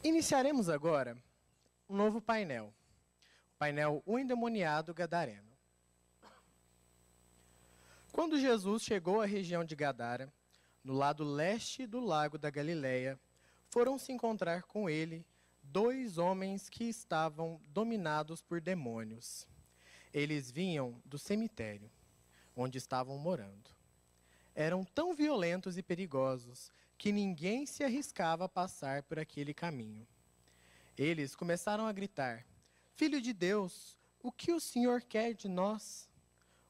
Iniciaremos agora um novo painel. O painel O Endemoniado Gadareno. Quando Jesus chegou à região de Gadara, no lado leste do lago da Galileia, foram se encontrar com ele 2 homens que estavam dominados por demônios. Eles vinham do cemitério, onde estavam morando. Eram tão violentos e perigosos que ninguém se arriscava a passar por aquele caminho. Eles começaram a gritar: Filho de Deus, o que o Senhor quer de nós?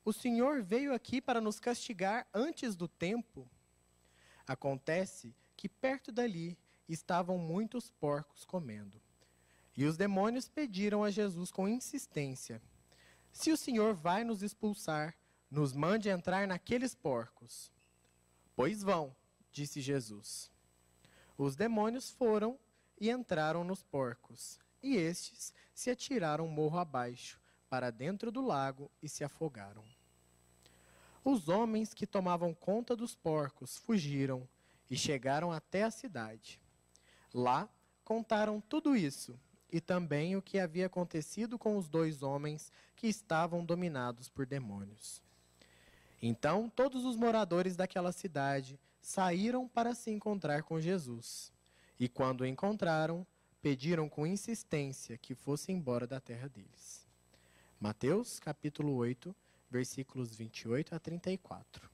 O Senhor veio aqui para nos castigar antes do tempo? Acontece que perto dali estavam muitos porcos comendo. E os demônios pediram a Jesus com insistência: Se o Senhor vai nos expulsar, nos mande entrar naqueles porcos. Pois vão, disse Jesus. Os demônios foram e entraram nos porcos, e estes se atiraram morro abaixo, para dentro do lago, e se afogaram. Os homens que tomavam conta dos porcos fugiram e chegaram até a cidade. Lá contaram tudo isso, e também o que havia acontecido com os 2 homens que estavam dominados por demônios. Então todos os moradores daquela cidade saíram para se encontrar com Jesus. E quando o encontraram, pediram com insistência que fosse embora da terra deles. Mateus, capítulo 8, versículos 28 a 34.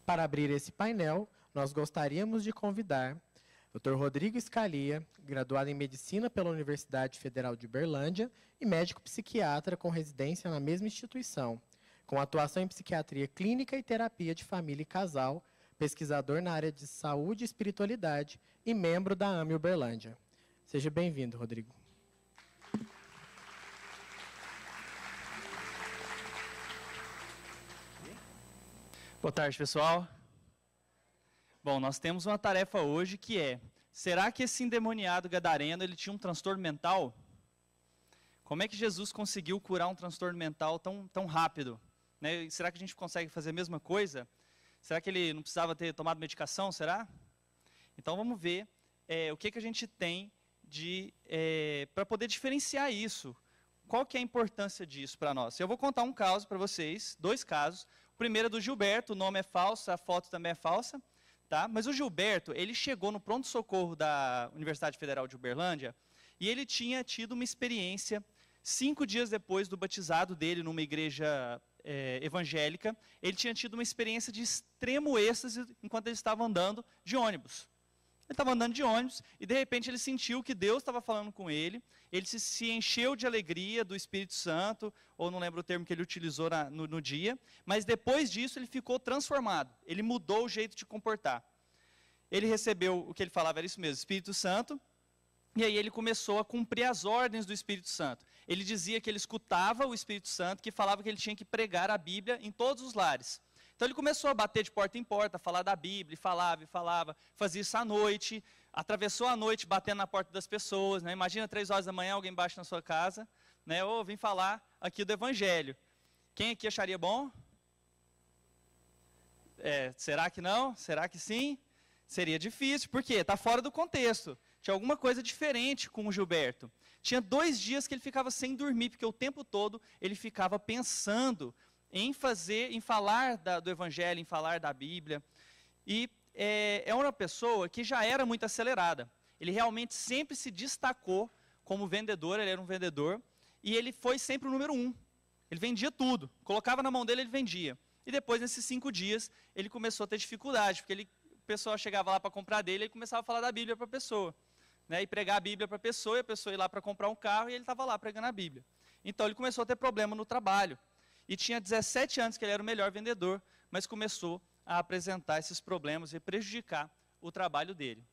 Para abrir esse painel, nós gostaríamos de convidar o Dr. Rodrigo Scalia, graduado em Medicina pela Universidade Federal de Uberlândia e médico psiquiatra com residência na mesma instituição, com atuação em psiquiatria clínica e terapia de família e casal, pesquisador na área de saúde e espiritualidade e membro da AME Uberlândia. Seja bem-vindo, Rodrigo. Boa tarde, pessoal. Bom, nós temos uma tarefa hoje que é: será que esse endemoniado gadareno ele tinha um transtorno mental? Como é que Jesus conseguiu curar um transtorno mental tão rápido? Né? Será que a gente consegue fazer a mesma coisa? Será que ele não precisava ter tomado medicação? Será? Então vamos ver o que a gente tem para poder diferenciar isso. Qual que é a importância disso para nós? Eu vou contar um caso para vocês, 2 casos. O primeiro é do Gilberto, o nome é falso, a foto também é falsa. Tá? Mas o Gilberto, ele chegou no pronto-socorro da Universidade Federal de Uberlândia e ele tinha tido uma experiência 5 dias depois do batizado dele numa igreja evangélica. Ele tinha tido uma experiência de extremo êxtase enquanto ele estava andando de ônibus. Ele estava andando de ônibus e de repente ele sentiu que Deus estava falando com ele. Ele se encheu de alegria do Espírito Santo, ou não lembro o termo que ele utilizou no dia, mas depois disso ele ficou transformado. Ele mudou o jeito de comportar. Ele recebeu o que ele falava, era isso mesmo, Espírito Santo, e aí ele começou a cumprir as ordens do Espírito Santo. Ele dizia que ele escutava o Espírito Santo, que falava que ele tinha que pregar a Bíblia em todos os lares. Então ele começou a bater de porta em porta, falar da Bíblia, e falava, fazia isso à noite, atravessou a noite batendo na porta das pessoas, né? Imagina 3 horas da manhã alguém bate na sua casa, né? Ou vim falar aqui do Evangelho. Quem aqui acharia bom? Será que não? Será que sim? Seria difícil, por quê? Está fora do contexto. Tinha alguma coisa diferente com o Gilberto. Tinha 2 dias que ele ficava sem dormir, porque o tempo todo ele ficava pensando em falar do Evangelho, em falar da Bíblia. E é uma pessoa que já era muito acelerada. Ele realmente sempre se destacou como vendedor, ele era um vendedor, e ele foi sempre o número 1. Ele vendia tudo, colocava na mão dele, ele vendia. E depois, nesses 5 dias, ele começou a ter dificuldade, porque o pessoal chegava lá para comprar dele, ele começava a falar da Bíblia para a pessoa, né? E pregar a Bíblia para a pessoa, e a pessoa ia lá para comprar um carro, e ele estava lá pregando a Bíblia. Então ele começou a ter problema no trabalho. E tinha 17 anos que ele era o melhor vendedor, mas começou a apresentar esses problemas e prejudicar o trabalho dele.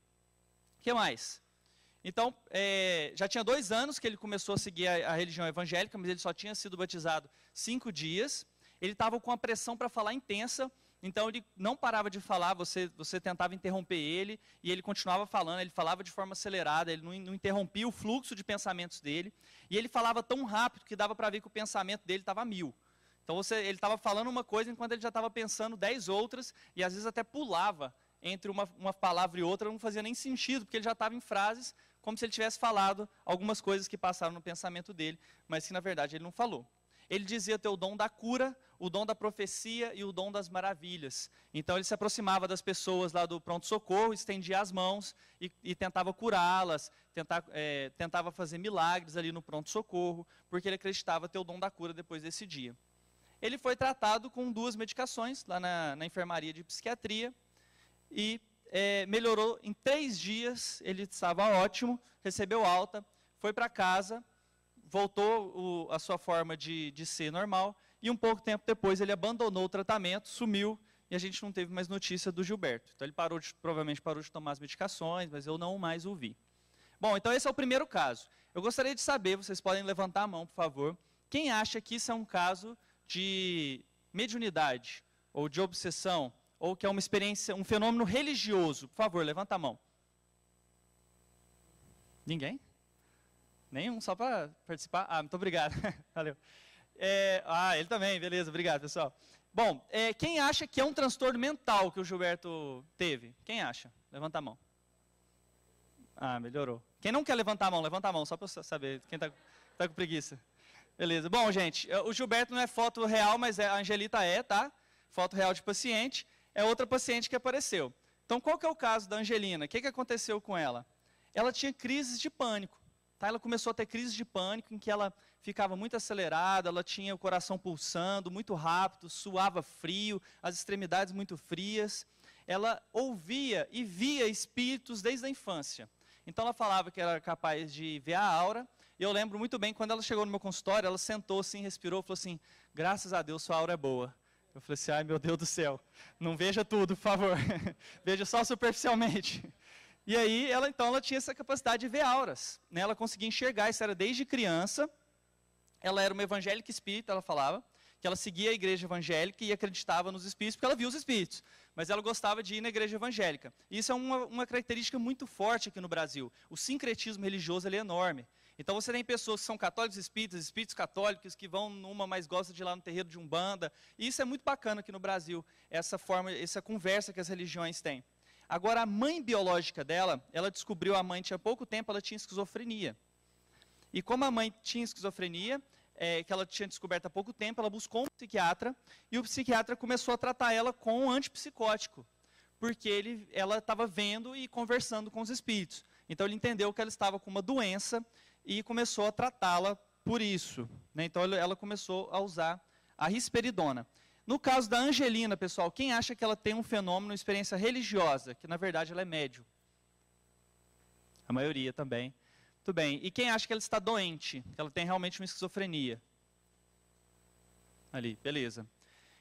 O que mais? Então, já tinha 2 anos que ele começou a seguir a religião evangélica, mas ele só tinha sido batizado 5 dias. Ele estava com a pressão para falar intensa, então ele não parava de falar, você tentava interromper ele, e ele continuava falando, ele falava de forma acelerada, ele não interrompia o fluxo de pensamentos dele, e ele falava tão rápido que dava para ver que o pensamento dele estava a 1000. Então ele estava falando uma coisa enquanto ele já estava pensando 10 outras, e às vezes até pulava entre uma palavra e outra, não fazia nem sentido, porque ele já estava em frases como se ele tivesse falado algumas coisas que passaram no pensamento dele, mas que na verdade ele não falou. Ele dizia ter o dom da cura, o dom da profecia e o dom das maravilhas. Então ele se aproximava das pessoas lá do pronto-socorro, estendia as mãos e tentava curá-las, tentava fazer milagres ali no pronto-socorro, porque ele acreditava ter o dom da cura depois desse dia. Ele foi tratado com 2 medicações lá na enfermaria de psiquiatria e melhorou em 3 dias, ele estava ótimo, recebeu alta, foi para casa, voltou a sua forma de ser normal, e um pouco tempo depois ele abandonou o tratamento, sumiu, e a gente não teve mais notícia do Gilberto. Então ele provavelmente parou de tomar as medicações, mas eu não mais o vi. Bom, então esse é o primeiro caso. Eu gostaria de saber, vocês podem levantar a mão, por favor, quem acha que isso é um caso de mediunidade, ou de obsessão, ou que é uma experiência, um fenômeno religioso? Por favor, levanta a mão. Ninguém? Nenhum, só para participar? Ah, muito obrigado. Valeu. Ele também, beleza, obrigado, pessoal. Bom, quem acha que é um transtorno mental que o Gilberto teve? Quem acha? Levanta a mão. Ah, melhorou. Quem não quer levantar a mão, levanta a mão, só para eu saber quem está com preguiça. Beleza. Bom, gente, o Gilberto não é foto real, mas a Angelita tá? Foto real de paciente. É outra paciente que apareceu. Então, qual que é o caso da Angelina? O que aconteceu com ela? Ela tinha crises de pânico. Tá? Ela começou a ter crises de pânico em que ela ficava muito acelerada, ela tinha o coração pulsando muito rápido, suava frio, as extremidades muito frias. Ela ouvia e via espíritos desde a infância. Então ela falava que era capaz de ver a aura. E eu lembro muito bem, quando ela chegou no meu consultório, ela sentou assim, respirou, falou assim, graças a Deus sua aura é boa. Eu falei assim, ai meu Deus do céu, não veja tudo, por favor, veja só superficialmente. E aí, ela tinha essa capacidade de ver auras, né? Ela conseguia enxergar, isso era desde criança. Ela era uma evangélica espírita, ela falava, que ela seguia a igreja evangélica e acreditava nos espíritos, porque ela via os espíritos. Mas ela gostava de ir na igreja evangélica. E isso é uma característica muito forte aqui no Brasil. O sincretismo religioso ele é enorme. Então você tem pessoas que são católicos espíritas, espíritos católicos, que vão numa, mas gostam de ir lá no terreiro de Umbanda. E isso é muito bacana aqui no Brasil, essa conversa que as religiões têm. Agora, a mãe biológica dela, ela descobriu, a mãe tinha pouco tempo, ela tinha esquizofrenia. E como a mãe tinha esquizofrenia, que ela tinha descoberto há pouco tempo, ela buscou um psiquiatra, e o psiquiatra começou a tratar ela com um antipsicótico, porque ela estava vendo e conversando com os espíritos. Então ele entendeu que ela estava com uma doença e começou a tratá-la por isso. Né? Então ela começou a usar a risperidona. No caso da Angelina, pessoal, quem acha que ela tem um fenômeno, uma experiência religiosa, que na verdade ela é médium? A maioria também. Muito bem. E quem acha que ela está doente, que ela tem realmente uma esquizofrenia? Ali, beleza.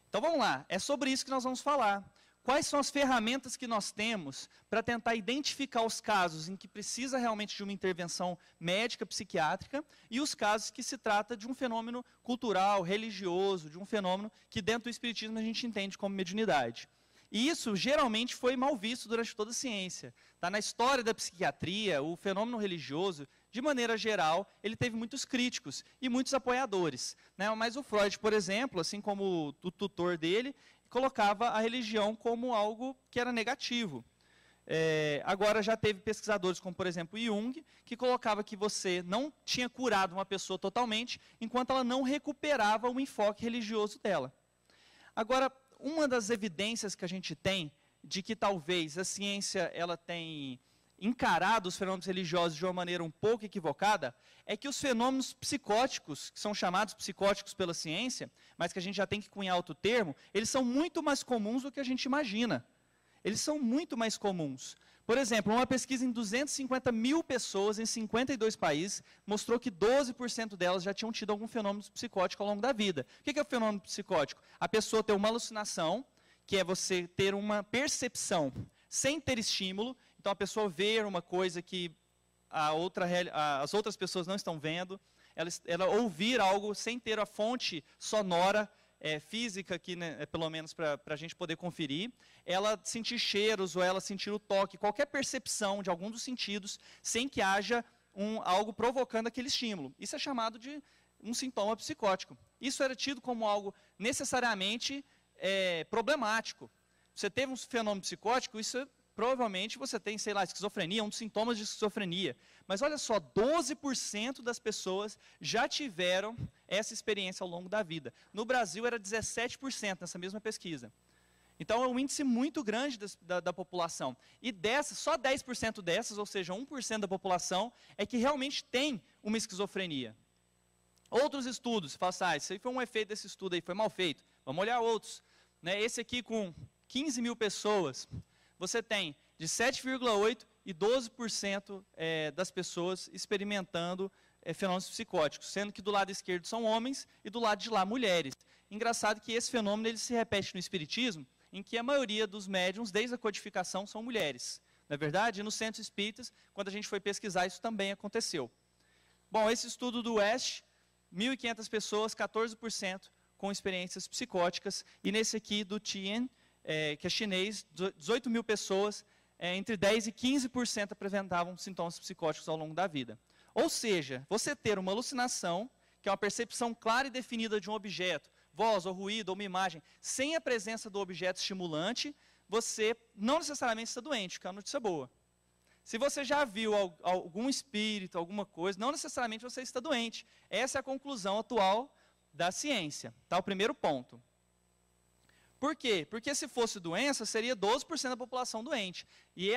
Então vamos lá, é sobre isso que nós vamos falar. Quais são as ferramentas que nós temos para tentar identificar os casos em que precisa realmente de uma intervenção médica, psiquiátrica, e os casos que se trata de um fenômeno cultural, religioso, de um fenômeno que dentro do espiritismo a gente entende como mediunidade. E isso geralmente foi mal visto durante toda a ciência. Tá? Na história da psiquiatria, o fenômeno religioso, de maneira geral, ele teve muitos críticos e muitos apoiadores. Né? Mas o Freud, por exemplo, assim como o tutor dele, colocava a religião como algo que era negativo. Agora já teve pesquisadores como, por exemplo, Jung, que colocava que você não tinha curado uma pessoa totalmente, enquanto ela não recuperava o enfoque religioso dela. Agora, uma das evidências que a gente tem de que talvez a ciência ela tem encarado os fenômenos religiosos de uma maneira um pouco equivocada, é que os fenômenos psicóticos, que são chamados psicóticos pela ciência, mas que a gente já tem que cunhar outro termo, eles são muito mais comuns do que a gente imagina. Eles são muito mais comuns. Por exemplo, uma pesquisa em 250 mil pessoas em 52 países mostrou que 12% delas já tinham tido algum fenômeno psicótico ao longo da vida. O que é o fenômeno psicótico? A pessoa ter uma alucinação, que é você ter uma percepção sem ter estímulo. Então, a pessoa ver uma coisa que as outras pessoas não estão vendo, ela ouvir algo sem ter a fonte sonora, física, aqui, né, pelo menos para a gente poder conferir, ela sentir cheiros ou ela sentir o toque, qualquer percepção de algum dos sentidos, sem que haja algo provocando aquele estímulo. Isso é chamado de um sintoma psicótico. Isso era tido como algo necessariamente problemático. Você teve um fenômeno psicótico, isso provavelmente você tem, sei lá, esquizofrenia, um dos sintomas de esquizofrenia. Mas olha só, 12% das pessoas já tiveram essa experiência ao longo da vida. No Brasil era 17% nessa mesma pesquisa. Então é um índice muito grande da população. E dessas, só 10% dessas, ou seja, 1% da população, é que realmente tem uma esquizofrenia. Outros estudos, você fala assim, isso aí foi um efeito desse estudo aí, foi mal feito. Vamos olhar outros. Né? Esse aqui com 15 mil pessoas, você tem de 7,8% e 12% das pessoas experimentando fenômenos psicóticos, sendo que do lado esquerdo são homens e do lado de lá mulheres. Engraçado que esse fenômeno ele se repete no espiritismo, em que a maioria dos médiuns, desde a codificação, são mulheres. Não é verdade? E nos centros espíritas, quando a gente foi pesquisar, isso também aconteceu. Bom, esse estudo do West, 1.500 pessoas, 14% com experiências psicóticas, e nesse aqui do Tien, que é chinês, 18 mil pessoas, entre 10% e 15% apresentavam sintomas psicóticos ao longo da vida. Ou seja, você ter uma alucinação, que é uma percepção clara e definida de um objeto, voz ou ruído ou uma imagem, sem a presença do objeto estimulante, você não necessariamente está doente, que é uma notícia boa. Se você já viu algum espírito, alguma coisa, não necessariamente você está doente. Essa é a conclusão atual da ciência. Tá? O primeiro ponto. Por quê? Porque se fosse doença, seria 12% da população doente. E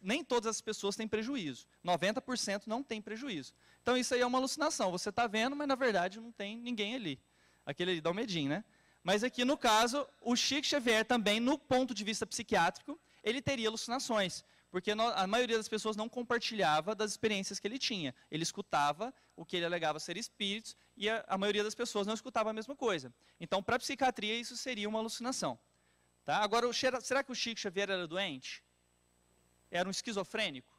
nem todas as pessoas têm prejuízo. 90% não tem prejuízo. Então isso aí é uma alucinação. Você está vendo, mas na verdade não tem ninguém ali. Aquele ali dá um medinho, né? Mas aqui no caso, o Chico Xavier também, no ponto de vista psiquiátrico, ele teria alucinações. Porque a maioria das pessoas não compartilhava das experiências que ele tinha. Ele escutava o que ele alegava ser espíritos e a maioria das pessoas não escutava a mesma coisa. Então, para a psiquiatria, isso seria uma alucinação. Tá? Agora, será que o Chico Xavier era doente? Era um esquizofrênico?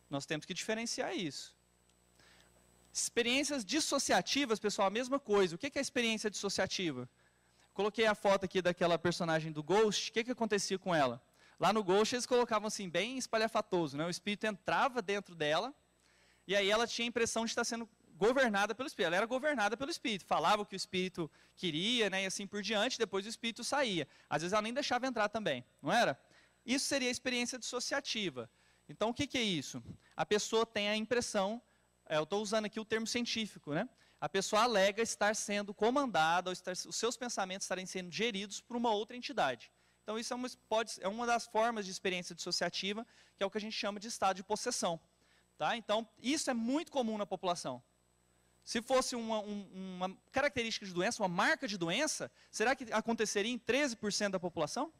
Nós temos que diferenciar isso. Experiências dissociativas, pessoal, a mesma coisa. O que é experiência dissociativa? Coloquei a foto aqui daquela personagem do Ghost. O que acontecia com ela? Lá no Ghost eles colocavam assim, bem espalhafatoso, né? O espírito entrava dentro dela, e aí ela tinha a impressão de estar sendo governada pelo espírito. Ela era governada pelo espírito, falava o que o espírito queria, né? E assim por diante, depois o espírito saía. Às vezes ela nem deixava entrar também, não era? Isso seria a experiência dissociativa. Então o que é isso? A pessoa tem a impressão, eu estou usando aqui o termo científico, né? A pessoa alega estar sendo comandada, os seus pensamentos estarem sendo geridos por uma outra entidade. Então, isso é uma das formas de experiência dissociativa, que é o que a gente chama de estado de possessão. Tá? Então, isso é muito comum na população. Se fosse uma característica de doença, uma marca de doença, será que aconteceria em 13% da população?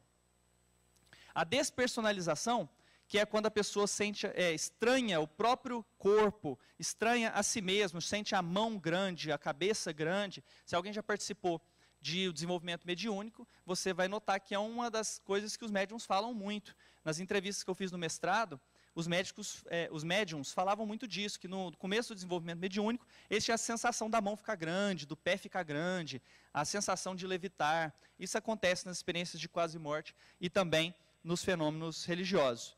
A despersonalização, que é quando a pessoa estranha o próprio corpo, estranha a si mesmo, sente a mão grande, a cabeça grande. Se alguém já participou de desenvolvimento mediúnico, você vai notar que é uma das coisas que os médiums falam muito. Nas entrevistas que eu fiz no mestrado, os médiums falavam muito disso, que no começo do desenvolvimento mediúnico, eles tinham a sensação da mão ficar grande, do pé ficar grande, a sensação de levitar. Isso acontece nas experiências de quase morte e também nos fenômenos religiosos.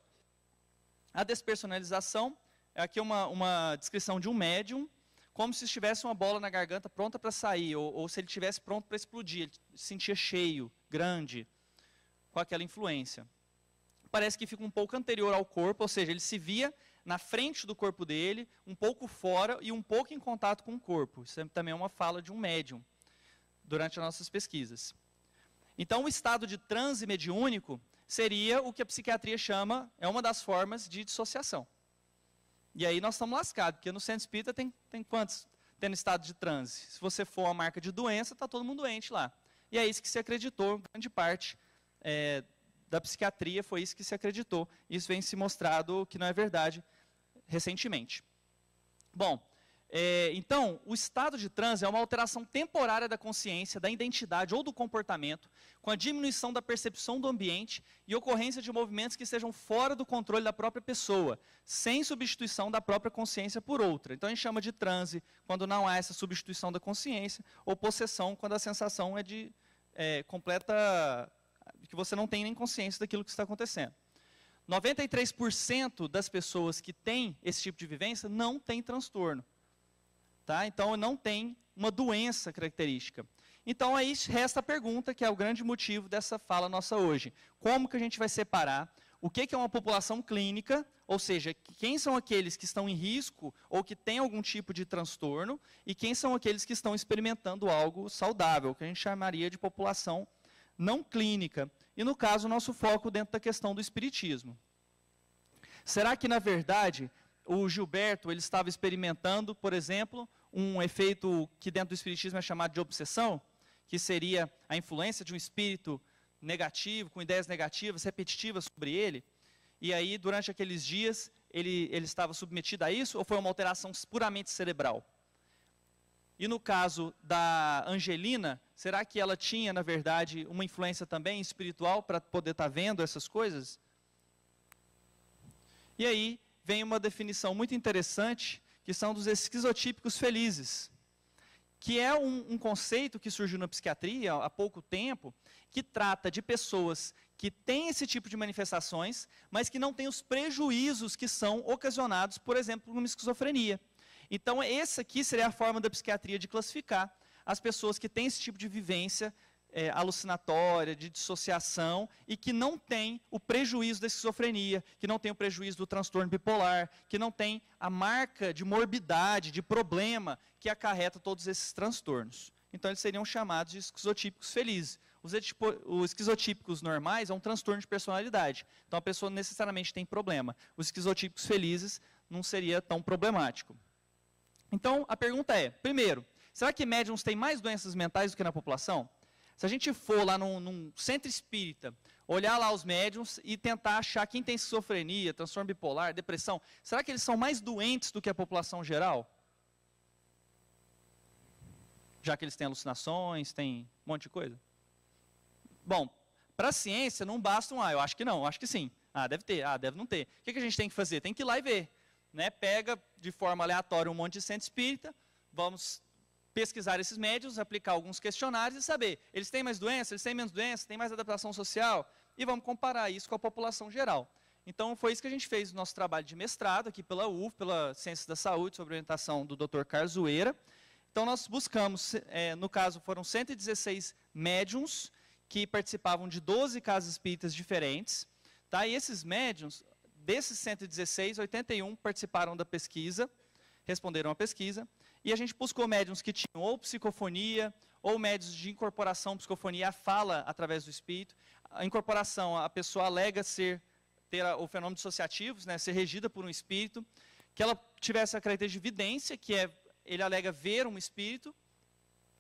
A despersonalização é aqui uma descrição de um médium, como se estivesse uma bola na garganta pronta para sair, ou se ele estivesse pronto para explodir, ele se sentia cheio, grande, com aquela influência. Parece que fica um pouco anterior ao corpo, ou seja, ele se via na frente do corpo dele, um pouco fora e um pouco em contato com o corpo. Isso também é uma fala de um médium, durante as nossas pesquisas. Então, o estado de transe mediúnico seria o que a psiquiatria chama, é uma das formas de dissociação. E aí nós estamos lascados, porque no centro espírita tem quantos tendo estado de transe? Se você for uma marca de doença, está todo mundo doente lá. E é isso que se acreditou, grande parte da psiquiatria foi isso que se acreditou. Isso vem se mostrado que não é verdade recentemente. Bom, então, o estado de transe é uma alteração temporária da consciência, da identidade ou do comportamento, com a diminuição da percepção do ambiente e ocorrência de movimentos que estejam fora do controle da própria pessoa, sem substituição da própria consciência por outra. Então, a gente chama de transe quando não há essa substituição da consciência, ou possessão quando a sensação é de completa, que você não tem nem consciência daquilo que está acontecendo. 93% das pessoas que têm esse tipo de vivência não têm transtorno. Tá? Então, não tem uma doença característica. Então, aí resta a pergunta, que é o grande motivo dessa fala nossa hoje. Como que a gente vai separar o que é uma população clínica, ou seja, quem são aqueles que estão em risco ou que têm algum tipo de transtorno, e quem são aqueles que estão experimentando algo saudável, que a gente chamaria de população não clínica. E, no caso, o nosso foco dentro da questão do espiritismo. Será que, na verdade, o Gilberto ele estava experimentando, por exemplo, um efeito que dentro do espiritismo é chamado de obsessão, que seria a influência de um espírito negativo, com ideias negativas, repetitivas sobre ele, e aí, durante aqueles dias, ele estava submetido a isso, ou foi uma alteração puramente cerebral? E no caso da Angelina, será que ela tinha, na verdade, uma influência também espiritual para poder estar vendo essas coisas? E aí, vem uma definição muito interessante, que são dos esquizotípicos felizes, que é um conceito que surgiu na psiquiatria há pouco tempo, que trata de pessoas que têm esse tipo de manifestações, mas que não têm os prejuízos que são ocasionados, por exemplo, por uma esquizofrenia. Então, essa aqui seria a forma da psiquiatria de classificar as pessoas que têm esse tipo de vivência alucinatória, de dissociação, e que não tem o prejuízo da esquizofrenia, que não tem o prejuízo do transtorno bipolar, que não tem a marca de morbidade, de problema que acarreta todos esses transtornos. Então, eles seriam chamados de esquizotípicos felizes. Os esquizotípicos normais é um transtorno de personalidade. Então, a pessoa necessariamente tem problema. Os esquizotípicos felizes não seria tão problemático. Então, a pergunta é, primeiro, será que médiums têm mais doenças mentais do que na população? Se a gente for lá num centro espírita, olhar lá os médiums e tentar achar quem tem esquizofrenia, transtorno bipolar, depressão, será que eles são mais doentes do que a população geral? Já que eles têm alucinações, têm um monte de coisa? Bom, para a ciência não basta eu acho que não, eu acho que sim. Deve ter, deve não ter. O que a gente tem que fazer? Tem que ir lá e ver. Né? Pega de forma aleatória um monte de centro espírita, vamos pesquisar esses médiums, aplicar alguns questionários e saber, eles têm mais doença, eles têm menos doença, têm mais adaptação social, e vamos comparar isso com a população geral. Então, foi isso que a gente fez no nosso trabalho de mestrado, aqui pela UF, pela Ciências da Saúde, sob orientação do Dr. Carzoeira. Então, nós buscamos, no caso, foram 116 médiums que participavam de 12 casas espíritas diferentes, tá? E esses médiums, desses 116, 81 participaram da pesquisa, responderam à pesquisa, e a gente buscou médiums que tinham ou psicofonia, ou médiums de incorporação, psicofonia, a fala através do espírito. A incorporação, a pessoa alega ter o fenômeno dissociativo, né, ser regida por um espírito, que ela tivesse a característica de vidência, que ele alega ver um espírito,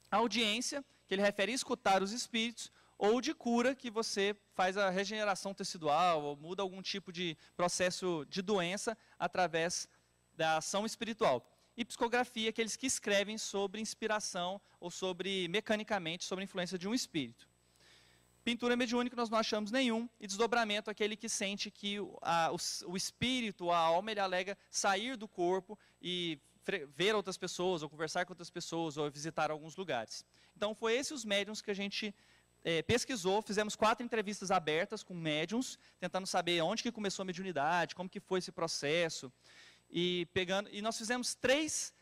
a audiência, que ele refere a escutar os espíritos, ou de cura, que você faz a regeneração tecidual, ou muda algum tipo de processo de doença através da ação espiritual. E psicografia, aqueles que escrevem sobre inspiração ou mecanicamente, sobre a influência de um espírito. Pintura mediúnica nós não achamos nenhum, e desdobramento, aquele que sente que o espírito, a alma, ele alega sair do corpo e ver outras pessoas, ou conversar com outras pessoas, ou visitar alguns lugares. Então, foi esses os médiums que a gente pesquisou, fizemos 4 entrevistas abertas com médiums, tentando saber onde que começou a mediunidade, como que foi esse processo, e nós fizemos 3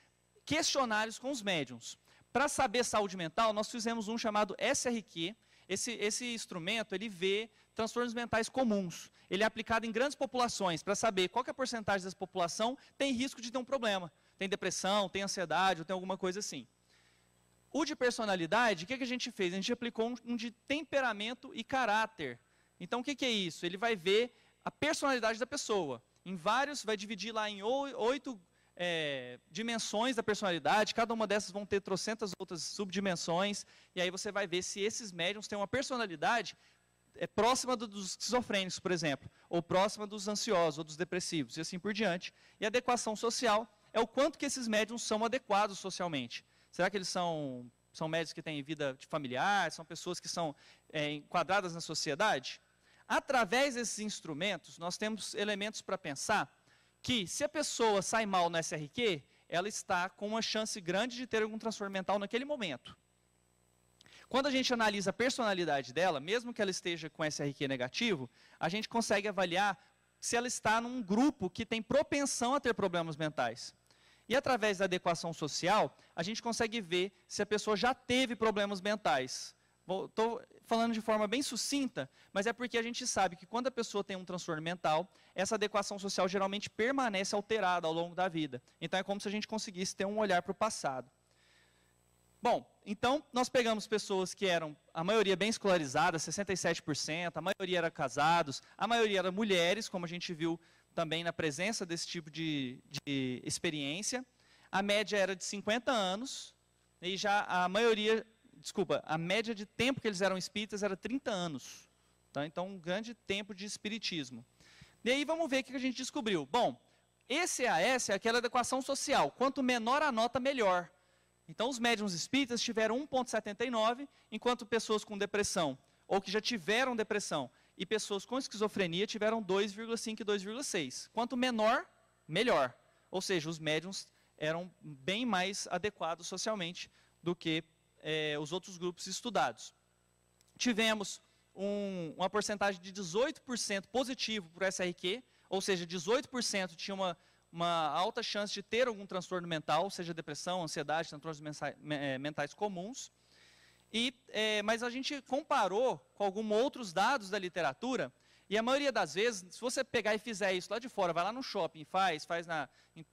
questionários com os médiums. Para saber saúde mental, nós fizemos um chamado SRQ. Esse instrumento, ele vê transtornos mentais comuns. Ele é aplicado em grandes populações, para saber qual que é a porcentagem dessa população tem risco de ter um problema. Tem depressão, tem ansiedade, ou tem alguma coisa assim. O de personalidade, o que a gente fez? A gente aplicou um de temperamento e caráter. Então, o que é isso? Ele vai ver a personalidade da pessoa. Vai dividir lá em 8 dimensões da personalidade, cada uma dessas vão ter trocentas outras subdimensões, e aí você vai ver se esses médiums têm uma personalidade próxima dos esquizofrênicos, por exemplo, ou próxima dos ansiosos, ou dos depressivos, e assim por diante. E a adequação social é o quanto que esses médiums são adequados socialmente. Será que eles são médiums que têm vida familiar, são pessoas que são enquadradas na sociedade? Através desses instrumentos, nós temos elementos para pensar que, se a pessoa sai mal no SRQ, ela está com uma chance grande de ter algum transtorno mental naquele momento. Quando a gente analisa a personalidade dela, mesmo que ela esteja com SRQ negativo, a gente consegue avaliar se ela está num grupo que tem propensão a ter problemas mentais. E através da adequação social, a gente consegue ver se a pessoa já teve problemas mentais Estou falando de forma bem sucinta, mas é porque a gente sabe que quando a pessoa tem um transtorno mental, essa adequação social geralmente permanece alterada ao longo da vida. Então, é como se a gente conseguisse ter um olhar para o passado. Bom, então, nós pegamos pessoas que eram, a maioria bem escolarizadas, 67%, a maioria era casados, a maioria era mulheres, como a gente viu também na presença desse tipo de experiência. A média era de 50 anos, e já a maioria... a média de tempo que eles eram espíritas era 30 anos. Tá? Então, um grande tempo de espiritismo. E aí, vamos ver o que a gente descobriu. Bom, esse EAS é aquela adequação social. Quanto menor a nota, melhor. Então, os médiuns espíritas tiveram 1,79, enquanto pessoas com depressão, ou que já tiveram depressão, e pessoas com esquizofrenia tiveram 2,5 e 2,6. Quanto menor, melhor. Ou seja, os médiuns eram bem mais adequados socialmente do que os outros grupos estudados. Tivemos uma porcentagem de 18% positivo para o SRQ, ou seja, 18% tinha uma alta chance de ter algum transtorno mental, seja depressão, ansiedade, transtornos mentais comuns. Mas a gente comparou com alguns outros dados da literatura, e a maioria das vezes, se você pegar e fizer isso lá de fora, vai lá no shopping, faz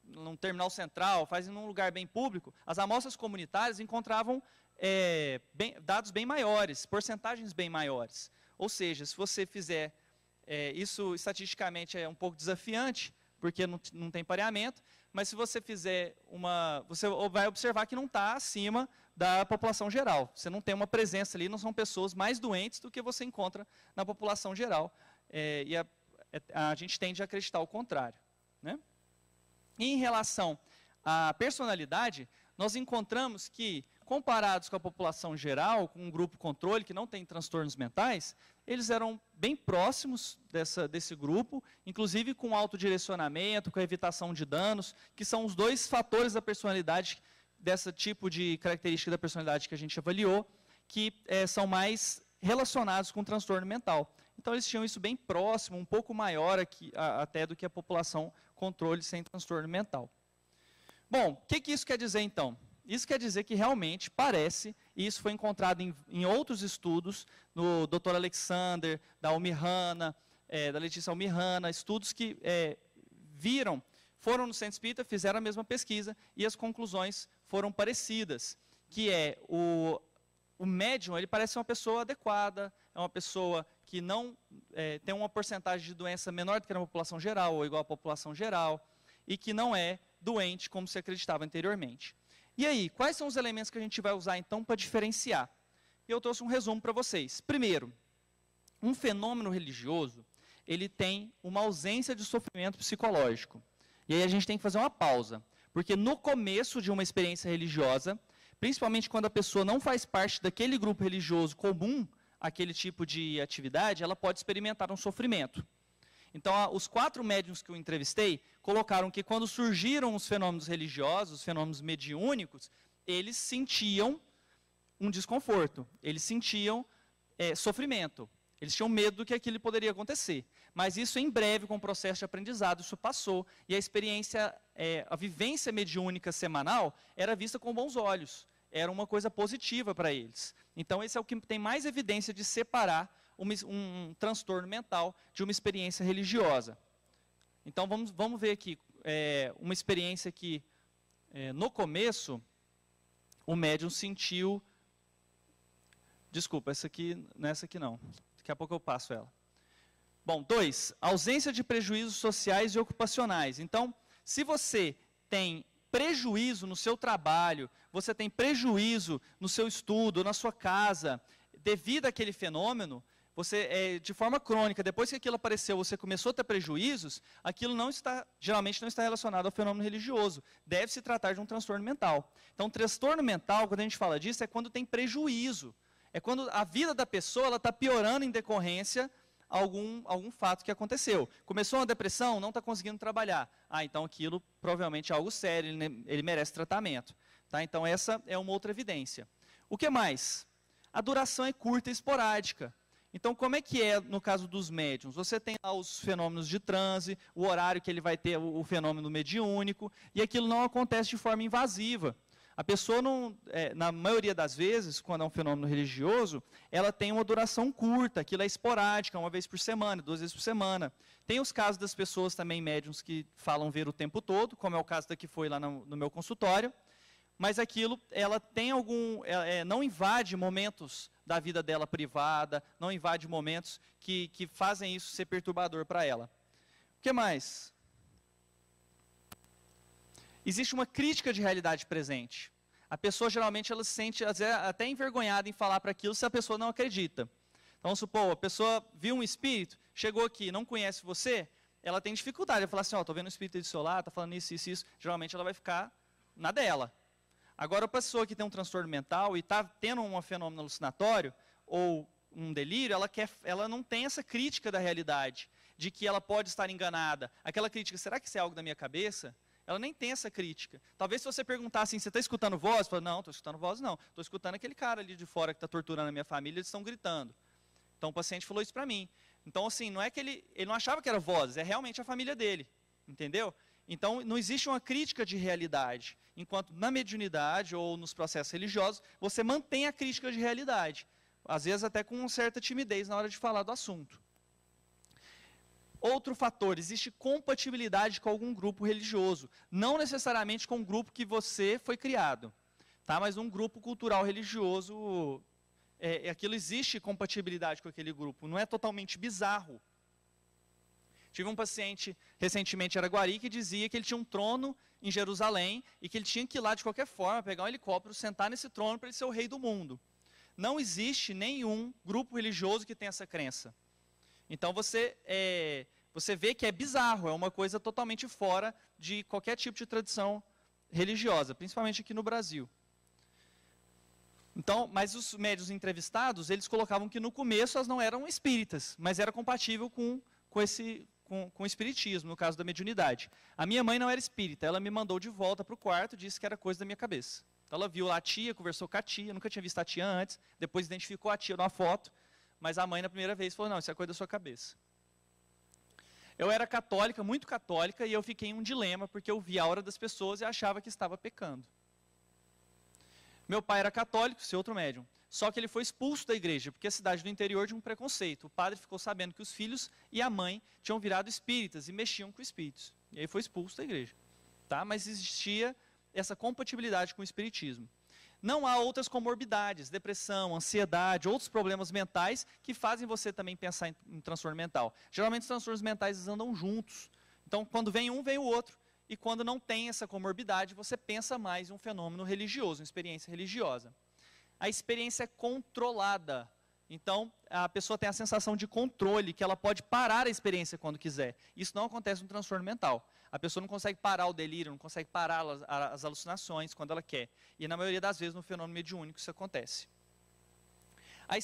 num terminal central, faz em um lugar bem público, as amostras comunitárias encontravam dados bem maiores, porcentagens bem maiores. Ou seja, se você fizer, isso estatisticamente é um pouco desafiante, porque não tem pareamento, mas se você fizer você vai observar que não está acima da população geral. Você não tem uma presença ali, não são pessoas mais doentes do que você encontra na população geral. E a gente tende a acreditar o contrário. Né? E em relação à personalidade, nós encontramos que, comparados com a população geral, com um grupo controle que não tem transtornos mentais, eles eram bem próximos desse grupo, inclusive com autodirecionamento, com a evitação de danos, que são os dois fatores da personalidade, desse tipo de característica da personalidade que a gente avaliou, que são mais relacionados com o transtorno mental. Então, eles tinham isso bem próximo, um pouco maior até do que a população controle sem transtorno mental. Bom, o que isso quer dizer, então? Isso quer dizer que realmente parece, e isso foi encontrado em outros estudos, no Dr. Alexander, da Almirrana, da Letícia Almirrana, estudos que foram no Centro Espírita, fizeram a mesma pesquisa, e as conclusões foram parecidas, que o médium, ele parece uma pessoa adequada, é uma pessoa que não tem uma porcentagem de doença menor do que na população geral, ou igual à população geral, e que não é doente como se acreditava anteriormente. E aí, quais são os elementos que a gente vai usar então para diferenciar? Eu trouxe um resumo para vocês. Primeiro, um fenômeno religioso, ele tem uma ausência de sofrimento psicológico. E aí a gente tem que fazer uma pausa, porque no começo de uma experiência religiosa, principalmente quando a pessoa não faz parte daquele grupo religioso comum, aquele tipo de atividade, ela pode experimentar um sofrimento. Então, os 4 médiuns que eu entrevistei colocaram que quando surgiram os fenômenos religiosos, os fenômenos mediúnicos, eles sentiam um desconforto, eles sentiam sofrimento, eles tinham medo do que aquilo poderia acontecer. Mas isso, em breve, com o processo de aprendizado, isso passou, e a experiência, a vivência mediúnica semanal era vista com bons olhos, era uma coisa positiva para eles. Então, esse é o que tem mais evidência de separar um transtorno mental de uma experiência religiosa. Então, vamos ver aqui uma experiência que, no começo, o médium sentiu... Desculpa, essa aqui não é essa aqui não. Daqui a pouco eu passo ela. Bom, 2. Ausência de prejuízos sociais e ocupacionais. Então, se você tem prejuízo no seu trabalho, você tem prejuízo no seu estudo, na sua casa, devido àquele fenômeno, você, de forma crônica, depois que aquilo apareceu, você começou a ter prejuízos, aquilo geralmente não está relacionado ao fenômeno religioso. Deve se tratar de um transtorno mental. Então, transtorno mental, quando a gente fala disso, é quando tem prejuízo. É quando a vida da pessoa está piorando em decorrência a algum fato que aconteceu. Começou uma depressão, não está conseguindo trabalhar. Então aquilo provavelmente é algo sério, ele merece tratamento. Tá? Então essa é uma outra evidência. O que mais? A duração é curta e esporádica. Então, como é que é no caso dos médiuns? Você tem lá os fenômenos de transe, o horário que ele vai ter o fenômeno mediúnico, e aquilo não acontece de forma invasiva. A pessoa, não, na maioria das vezes, quando é um fenômeno religioso, ela tem uma duração curta, aquilo é esporádica, uma vez por semana, 2 vezes por semana. Tem os casos das pessoas também médiums que falam ver o tempo todo, como é o caso da que foi lá no meu consultório, mas aquilo, ela tem não invade momentos da vida dela privada, não invade momentos que fazem isso ser perturbador para ela. O que mais? Existe uma crítica de realidade presente. A pessoa, geralmente, ela se sente às vezes, até envergonhada em falar para aquilo se a pessoa não acredita. Então, vamos supor, a pessoa viu um espírito, chegou aqui, não conhece você, ela tem dificuldade. Ela fala assim, estou vendo um espírito aí do seu lado, está falando isso, isso, isso. Geralmente, ela vai ficar na dela. Agora, a pessoa que tem um transtorno mental e está tendo um fenômeno alucinatório ou um delírio, ela não tem essa crítica da realidade, de que ela pode estar enganada. Aquela crítica, será que isso é algo da minha cabeça? Ela nem tem essa crítica. Talvez se você perguntar assim, você está escutando voz? Fala, não, estou escutando voz não. Estou escutando aquele cara ali de fora que está torturando a minha família, eles estão gritando. Então o paciente falou isso para mim. Então assim, não é que ele não achava que era vozes, é realmente a família dele. Entendeu? Então não existe uma crítica de realidade. Enquanto na mediunidade ou nos processos religiosos, você mantém a crítica de realidade. Às vezes até com uma certa timidez na hora de falar do assunto. Outro fator, existe compatibilidade com algum grupo religioso, não necessariamente com o grupo que você foi criado, tá? Mas um grupo cultural religioso, aquilo existe compatibilidade com aquele grupo, não é totalmente bizarro. Tive um paciente recentemente em Araguari que dizia que ele tinha um trono em Jerusalém e que ele tinha que ir lá de qualquer forma, pegar um helicóptero, sentar nesse trono para ele ser o rei do mundo. Não existe nenhum grupo religioso que tenha essa crença. Então você vê que é bizarro, é uma coisa totalmente fora de qualquer tipo de tradição religiosa, principalmente aqui no Brasil. Então, mas os médiuns entrevistados, eles colocavam que no começo elas não eram espíritas, mas era compatível com o espiritismo, no caso da mediunidade. A minha mãe não era espírita, ela me mandou de volta para o quarto, disse que era coisa da minha cabeça. Então ela viu a tia, conversou com a tia, nunca tinha visto a tia antes, depois identificou a tia numa foto, mas a mãe, na primeira vez, falou, não, isso é coisa da sua cabeça. Eu era católica, muito católica, e eu fiquei em um dilema, porque eu via a aura das pessoas e achava que estava pecando. Meu pai era católico, seu outro médium, só que ele foi expulso da igreja, porque a cidade do interior tinha um preconceito. O padre ficou sabendo que os filhos e a mãe tinham virado espíritas e mexiam com espíritos. E aí foi expulso da igreja. Tá? Mas existia essa compatibilidade com o espiritismo. Não há outras comorbidades, depressão, ansiedade, outros problemas mentais que fazem você também pensar em transtorno mental. Geralmente os transtornos mentais andam juntos. Então, quando vem um, vem o outro. E quando não tem essa comorbidade, você pensa mais em um fenômeno religioso, uma experiência religiosa. A experiência é controlada. Então, a pessoa tem a sensação de controle, que ela pode parar a experiência quando quiser. Isso não acontece no transtorno mental. A pessoa não consegue parar o delírio, não consegue parar as alucinações quando ela quer. E na maioria das vezes no fenômeno mediúnico isso acontece. A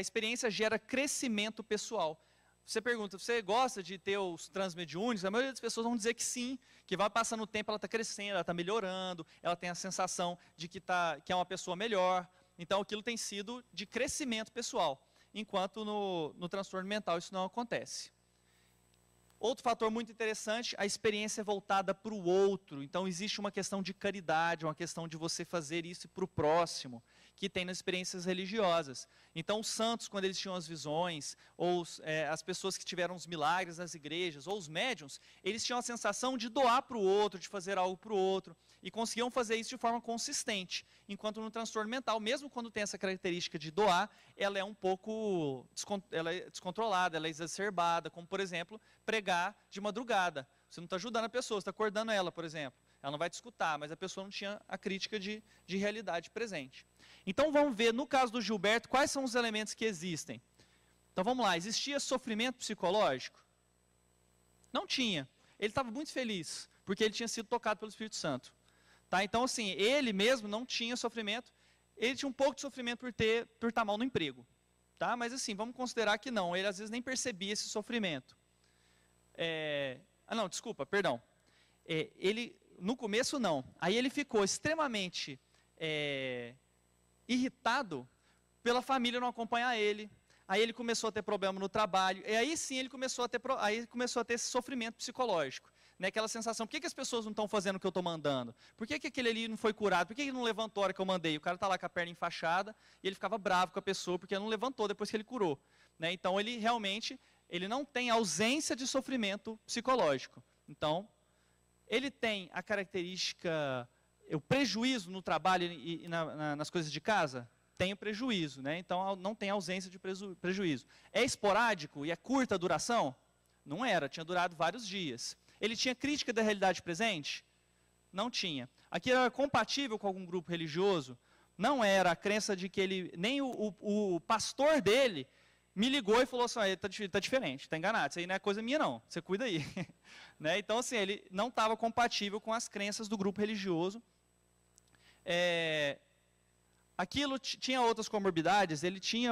experiência gera crescimento pessoal. Você pergunta, você gosta de ter os transmediúnicos? A maioria das pessoas vão dizer que sim, que vai passando o tempo, ela está crescendo, ela está melhorando, ela tem a sensação de que é uma pessoa melhor. Então aquilo tem sido de crescimento pessoal, enquanto no transtorno mental isso não acontece. Outro fator muito interessante, a experiência é voltada para o outro. Então existe uma questão de caridade, uma questão de você fazer isso para o próximo, que tem nas experiências religiosas. Então os santos, quando eles tinham as visões, ou as pessoas que tiveram os milagres nas igrejas, ou os médiuns, eles tinham a sensação de doar para o outro, de fazer algo para o outro, e conseguiam fazer isso de forma consistente. Enquanto no transtorno mental, mesmo quando tem essa característica de doar, ela é um pouco descontrolada, ela é exacerbada, como por exemplo, pregar de madrugada. Você não está ajudando a pessoa, você está acordando ela, por exemplo. Ela não vai te escutar, mas a pessoa não tinha a crítica de realidade presente. Então vamos ver, no caso do Gilberto, quais são os elementos que existem. Então vamos lá, existia sofrimento psicológico? Não tinha. Ele estava muito feliz, porque ele tinha sido tocado pelo Espírito Santo. Tá? Então assim, ele mesmo não tinha sofrimento, ele tinha um pouco de sofrimento por estar mal no emprego. Tá? Mas assim, vamos considerar que não, ele às vezes nem percebia esse sofrimento. Ele, no começo não, aí ele ficou extremamente irritado pela família não acompanhar ele, aí ele começou a ter problema no trabalho, e aí sim ele começou a ter esse sofrimento psicológico. Né? Aquela sensação, por que as pessoas não estão fazendo o que eu estou mandando? Por que aquele ali não foi curado? Por que ele não levantou a hora que eu mandei? O cara está lá com a perna enfaixada e ele ficava bravo com a pessoa porque ele não levantou depois que ele curou. Né? Então, ele realmente não tem ausência de sofrimento psicológico. Então, ele tem a característica, o prejuízo no trabalho e nas coisas de casa? Tem o prejuízo, né? Então não tem ausência de prejuízo. É esporádico e é curta a duração? Não era, tinha durado vários dias. Ele tinha crítica da realidade presente? Não tinha. Aquilo era compatível com algum grupo religioso? Não era. A crença de que ele, nem o pastor dele me ligou e falou assim, está diferente, está enganado, isso aí não é coisa minha não, você cuida aí. Né? Então assim, ele não estava compatível com as crenças do grupo religioso. Aquilo tinha outras comorbidades, ele tinha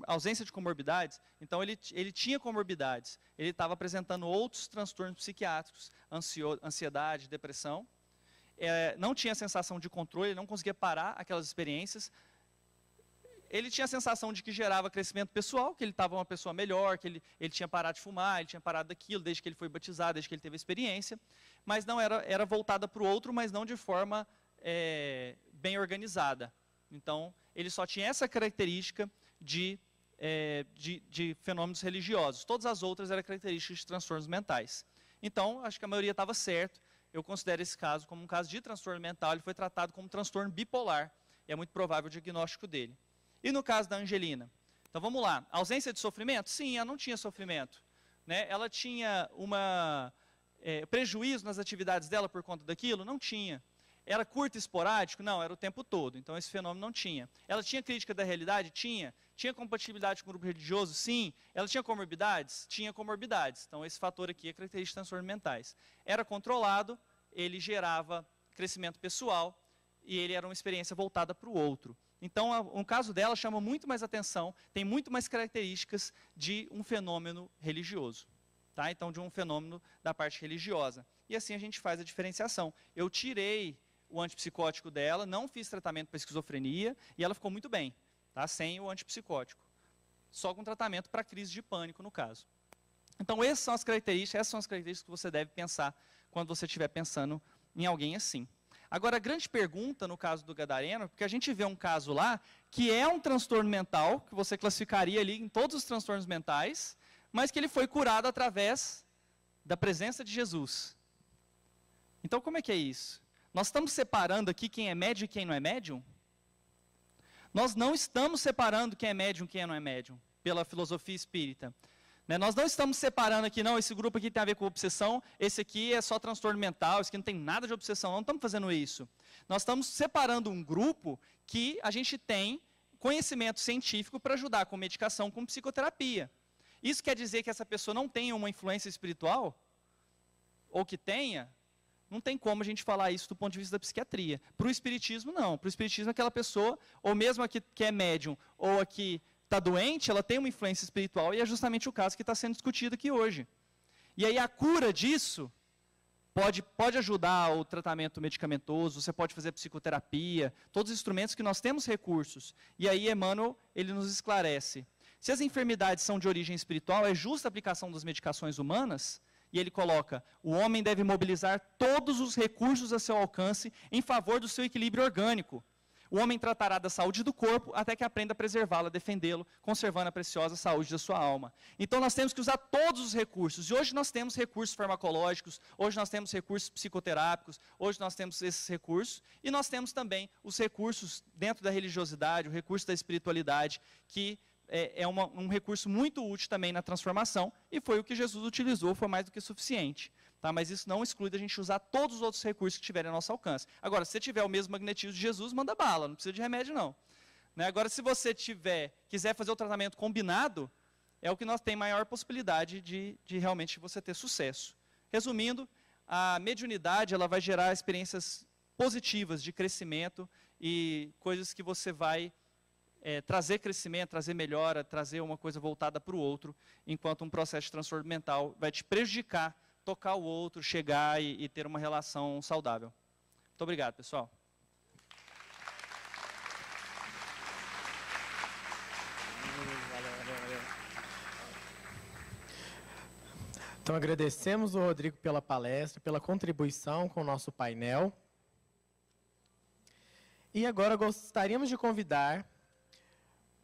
ausência de comorbidades, então ele tinha comorbidades. Ele estava apresentando outros transtornos psiquiátricos, ansiedade, depressão. Não tinha sensação de controle, ele não conseguia parar aquelas experiências. Ele tinha a sensação de que gerava crescimento pessoal, que ele estava uma pessoa melhor, que ele tinha parado de fumar, ele tinha parado daquilo, desde que ele foi batizado, desde que ele teve a experiência. Mas não era voltada para o outro, mas não de forma bem organizada. Então, ele só tinha essa característica de fenômenos religiosos. Todas as outras eram características de transtornos mentais. Então, acho que a maioria estava certo. Eu considero esse caso como um caso de transtorno mental. Ele foi tratado como transtorno bipolar. E é muito provável o diagnóstico dele. E no caso da Angelina? Então, vamos lá. Ausência de sofrimento? Sim, ela não tinha sofrimento. Né? Ela tinha prejuízo nas atividades dela por conta daquilo? Não tinha. Era curto e esporádico? Não, era o tempo todo. Então, esse fenômeno não tinha. Ela tinha crítica da realidade? Tinha. Tinha compatibilidade com o grupo religioso? Sim. Ela tinha comorbidades? Tinha comorbidades. Então, esse fator aqui é característica de transtornos mentais. Era controlado, ele gerava crescimento pessoal e ele era uma experiência voltada para o outro. Então, o caso dela chama muito mais atenção, tem muito mais características de um fenômeno religioso. Tá? Então, de um fenômeno da parte religiosa. E assim a gente faz a diferenciação. Eu tirei o antipsicótico dela, não fiz tratamento para esquizofrenia e ela ficou muito bem, tá? Sem o antipsicótico. Só com tratamento para crise de pânico, no caso. Então, essas são as características que você deve pensar quando você estiver pensando em alguém assim. Agora, a grande pergunta no caso do gadareno, porque a gente vê um caso lá que é um transtorno mental, que você classificaria ali em todos os transtornos mentais, mas que ele foi curado através da presença de Jesus. Então, como é que é isso? Nós estamos separando aqui quem é médium e quem não é médium? Nós não estamos separando quem é médium e quem não é médium, pela filosofia espírita. Né? Nós não estamos separando aqui, não, esse grupo aqui tem a ver com obsessão, esse aqui é só transtorno mental, esse aqui não tem nada de obsessão, não estamos fazendo isso. Nós estamos separando um grupo que a gente tem conhecimento científico para ajudar com medicação, com psicoterapia. Isso quer dizer que essa pessoa não tenha uma influência espiritual? Ou que tenha? Não tem como a gente falar isso do ponto de vista da psiquiatria. Para o espiritismo, não. Para o espiritismo, aquela pessoa, ou mesmo a que é médium, ou a que está doente, ela tem uma influência espiritual, e é justamente o caso que está sendo discutido aqui hoje. E aí a cura disso pode ajudar o tratamento medicamentoso, você pode fazer psicoterapia, todos os instrumentos que nós temos recursos. E aí Emmanuel, ele nos esclarece. Se as enfermidades são de origem espiritual, é justa a aplicação das medicações humanas? E ele coloca, o homem deve mobilizar todos os recursos a seu alcance em favor do seu equilíbrio orgânico. O homem tratará da saúde do corpo até que aprenda a preservá-la, defendê-lo, conservando a preciosa saúde da sua alma. Então nós temos que usar todos os recursos. E hoje nós temos recursos farmacológicos, hoje nós temos recursos psicoterápicos, hoje nós temos esses recursos. E nós temos também os recursos dentro da religiosidade, o recurso da espiritualidade, que é um recurso muito útil também na transformação, e foi o que Jesus utilizou, foi mais do que suficiente. Tá? Mas isso não exclui da gente usar todos os outros recursos que tiverem ao nosso alcance. Agora, se você tiver o mesmo magnetismo de Jesus, manda bala, não precisa de remédio não. Né? Agora, se você quiser fazer o tratamento combinado, é o que nós tem maior possibilidade de realmente você ter sucesso. Resumindo, a mediunidade ela vai gerar experiências positivas de crescimento e coisas que você vai trazer crescimento, trazer melhora, trazer uma coisa voltada para o outro, enquanto um processo de transtorno mental vai te prejudicar, tocar o outro, chegar e ter uma relação saudável. Muito obrigado, pessoal. Então, agradecemos ao Rodrigo pela palestra, pela contribuição com o nosso painel. E agora gostaríamos de convidar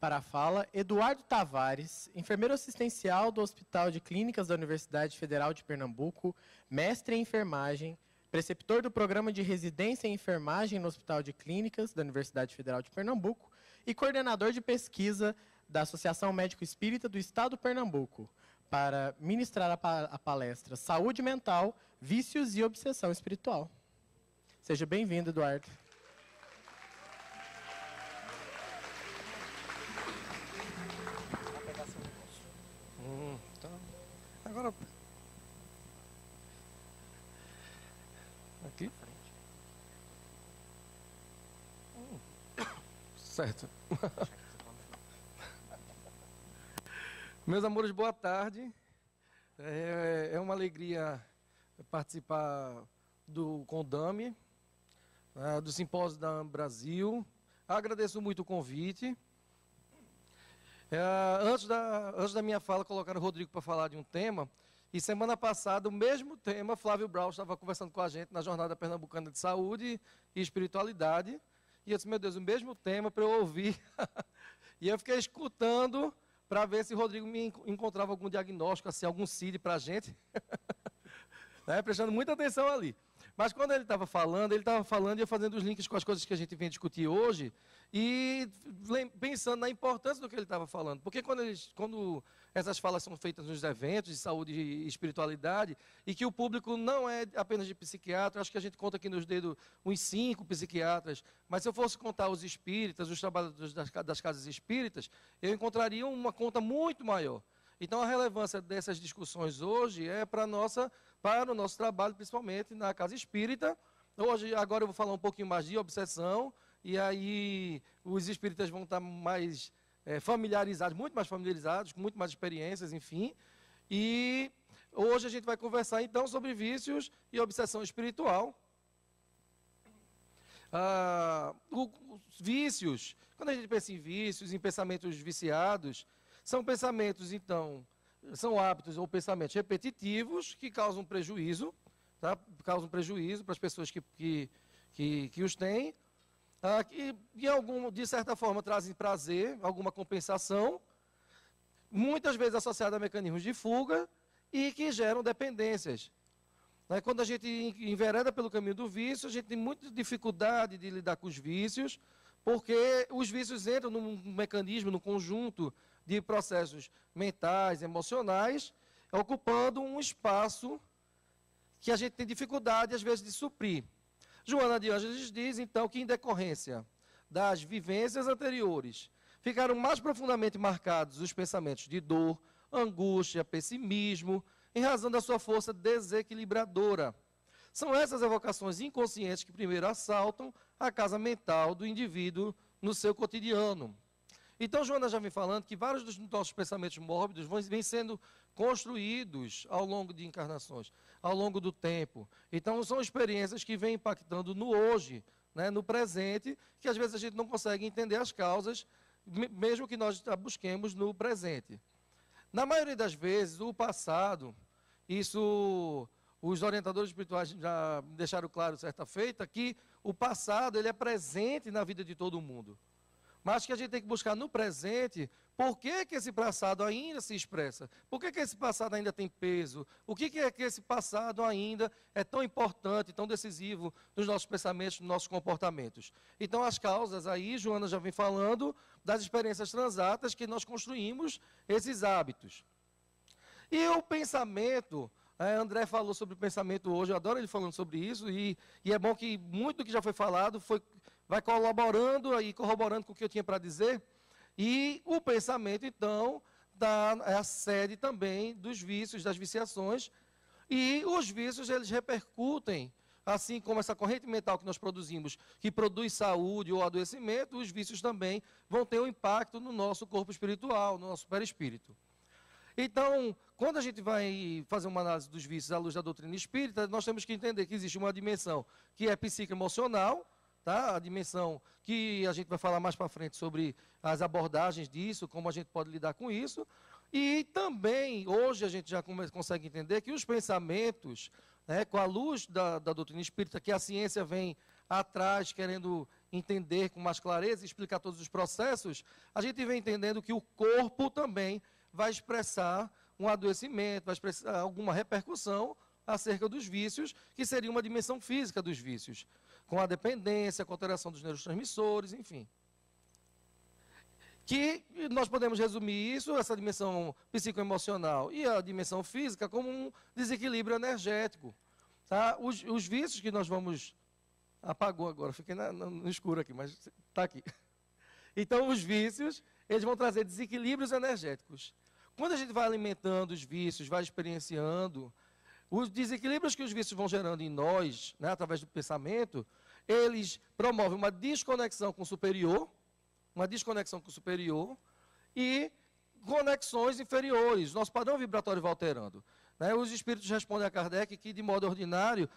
para a fala Eduardo Tavares, enfermeiro assistencial do Hospital de Clínicas da Universidade Federal de Pernambuco, mestre em enfermagem, preceptor do Programa de Residência em Enfermagem no Hospital de Clínicas da Universidade Federal de Pernambuco e coordenador de pesquisa da Associação Médico Espírita do Estado do Pernambuco, para ministrar a palestra Saúde Mental, Vícios e Obsessão Espiritual. Seja bem-vindo, Eduardo. Então, agora... Aqui? Certo. Meus amores, boa tarde. É uma alegria participar do CONDAME, do Simpósio da Brasil. Agradeço muito o convite. Antes da minha fala, colocaram o Rodrigo para falar de um tema. E semana passada, o mesmo tema, Flávio Brau estava conversando com a gente na Jornada Pernambucana de Saúde e Espiritualidade. E eu disse, meu Deus, o mesmo tema para eu ouvir. E eu fiquei escutando para ver se o Rodrigo me encontrava algum diagnóstico, assim, algum CID para a gente. Prestando muita atenção ali. Mas quando ele estava falando e eu fazendo os links com as coisas que a gente vem discutir hoje e pensando na importância do que ele estava falando. Porque quando essas falas são feitas nos eventos de saúde e espiritualidade e que o público não é apenas de psiquiatra, acho que a gente conta aqui nos dedos uns 5 psiquiatras, mas se eu fosse contar os espíritas, os trabalhadores das casas espíritas, eu encontraria uma conta muito maior. Então, a relevância dessas discussões hoje é para o nosso trabalho, principalmente na casa espírita. Agora eu vou falar um pouquinho mais de obsessão, e aí os espíritas vão estar mais familiarizados, muito mais familiarizados, com muito mais experiências, enfim. E hoje a gente vai conversar, então, sobre vícios e obsessão espiritual. Os vícios, quando a gente pensa em vícios, em pensamentos viciados, são pensamentos, então, são hábitos ou pensamentos repetitivos que causam prejuízo, tá? Causam prejuízo para as pessoas que os têm, que de certa forma trazem prazer, alguma compensação, muitas vezes associada a mecanismos de fuga e que geram dependências. Quando a gente envereda pelo caminho do vício, a gente tem muita dificuldade de lidar com os vícios, porque os vícios entram num mecanismo, num conjunto de processos mentais, emocionais, ocupando um espaço que a gente tem dificuldade, às vezes, de suprir. Joana de Ângeles diz, então, que em decorrência das vivências anteriores, ficaram mais profundamente marcados os pensamentos de dor, angústia, pessimismo, em razão da sua força desequilibradora. São essas evocações inconscientes que primeiro assaltam a casa mental do indivíduo no seu cotidiano. Então, Joana já vem falando que vários dos nossos pensamentos mórbidos vêm sendo construídos ao longo de encarnações, ao longo do tempo. Então, são experiências que vêm impactando no hoje, no presente, que às vezes a gente não consegue entender as causas, mesmo que nós busquemos no presente. Na maioria das vezes, o passado, isso os orientadores espirituais já deixaram claro certa feita, que o passado ele é presente na vida de todo mundo. Mas que a gente tem que buscar no presente por que esse passado ainda se expressa, por que esse passado ainda tem peso, o que é que esse passado ainda é tão importante, tão decisivo nos nossos pensamentos, nos nossos comportamentos. Então, as causas aí, Joana já vem falando das experiências transatas que nós construímos esses hábitos. E o pensamento, André falou sobre o pensamento hoje, eu adoro ele falando sobre isso, e é bom que muito do que já foi falado vai colaborando e corroborando com o que eu tinha para dizer. E o pensamento, então, é a sede também dos vícios, das viciações. E os vícios, eles repercutem, assim como essa corrente mental que nós produzimos, que produz saúde ou adoecimento, os vícios também vão ter um impacto no nosso corpo espiritual, no nosso perispírito. Então, quando a gente vai fazer uma análise dos vícios à luz da doutrina espírita, nós temos que entender que existe uma dimensão que é psicoemocional, tá? A dimensão que a gente vai falar mais para frente sobre as abordagens disso, como a gente pode lidar com isso. E também, hoje a gente já consegue entender que os pensamentos, né, com a luz da doutrina espírita, que a ciência vem atrás querendo entender com mais clareza e explicar todos os processos, a gente vem entendendo que o corpo também vai expressar um adoecimento, vai expressar alguma repercussão acerca dos vícios, que seria uma dimensão física dos vícios, com a dependência, com a alteração dos neurotransmissores, enfim. Que nós podemos resumir isso, essa dimensão psicoemocional e a dimensão física, como um desequilíbrio energético. Tá? Os vícios que nós vamos... Apagou agora, fiquei no escuro aqui, mas está aqui. Então, os vícios, eles vão trazer desequilíbrios energéticos. Quando a gente vai alimentando os vícios, vai experienciando, os desequilíbrios que os vícios vão gerando em nós, né, através do pensamento, eles promovem uma desconexão com o superior, e conexões inferiores. Nosso padrão vibratório vai alterando. Né? Os espíritos respondem a Kardec que, de modo ordinário,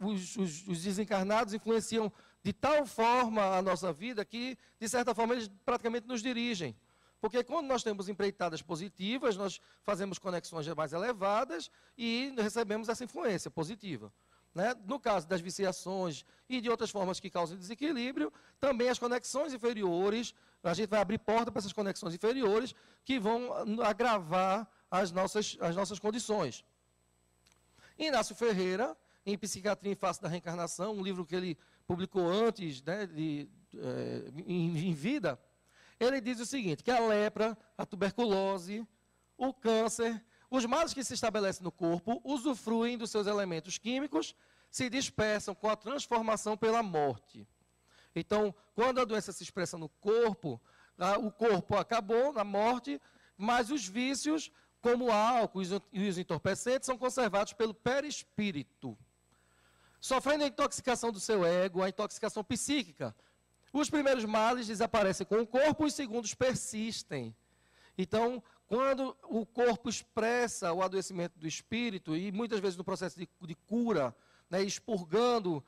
os desencarnados influenciam de tal forma a nossa vida que, de certa forma, eles praticamente nos dirigem. Porque quando nós temos empreitadas positivas, nós fazemos conexões mais elevadas e recebemos essa influência positiva. Né? No caso das viciações e de outras formas que causam desequilíbrio, também as conexões inferiores, a gente vai abrir porta para essas conexões inferiores que vão agravar as nossas condições. Inácio Ferreira, em Psiquiatria em Face da Reencarnação, um livro que ele publicou antes, né, em vida, ele diz o seguinte, que a lepra, a tuberculose, o câncer, os males que se estabelecem no corpo usufruem dos seus elementos químicos, se dispersam com a transformação pela morte. Então, quando a doença se expressa no corpo, o corpo acabou na morte, mas os vícios, como o álcool e os entorpecentes, são conservados pelo perispírito. Sofrendo a intoxicação do seu ego, a intoxicação psíquica, os primeiros males desaparecem com o corpo, os segundos persistem. Então, quando o corpo expressa o adoecimento do espírito, e muitas vezes no processo de cura, né, expurgando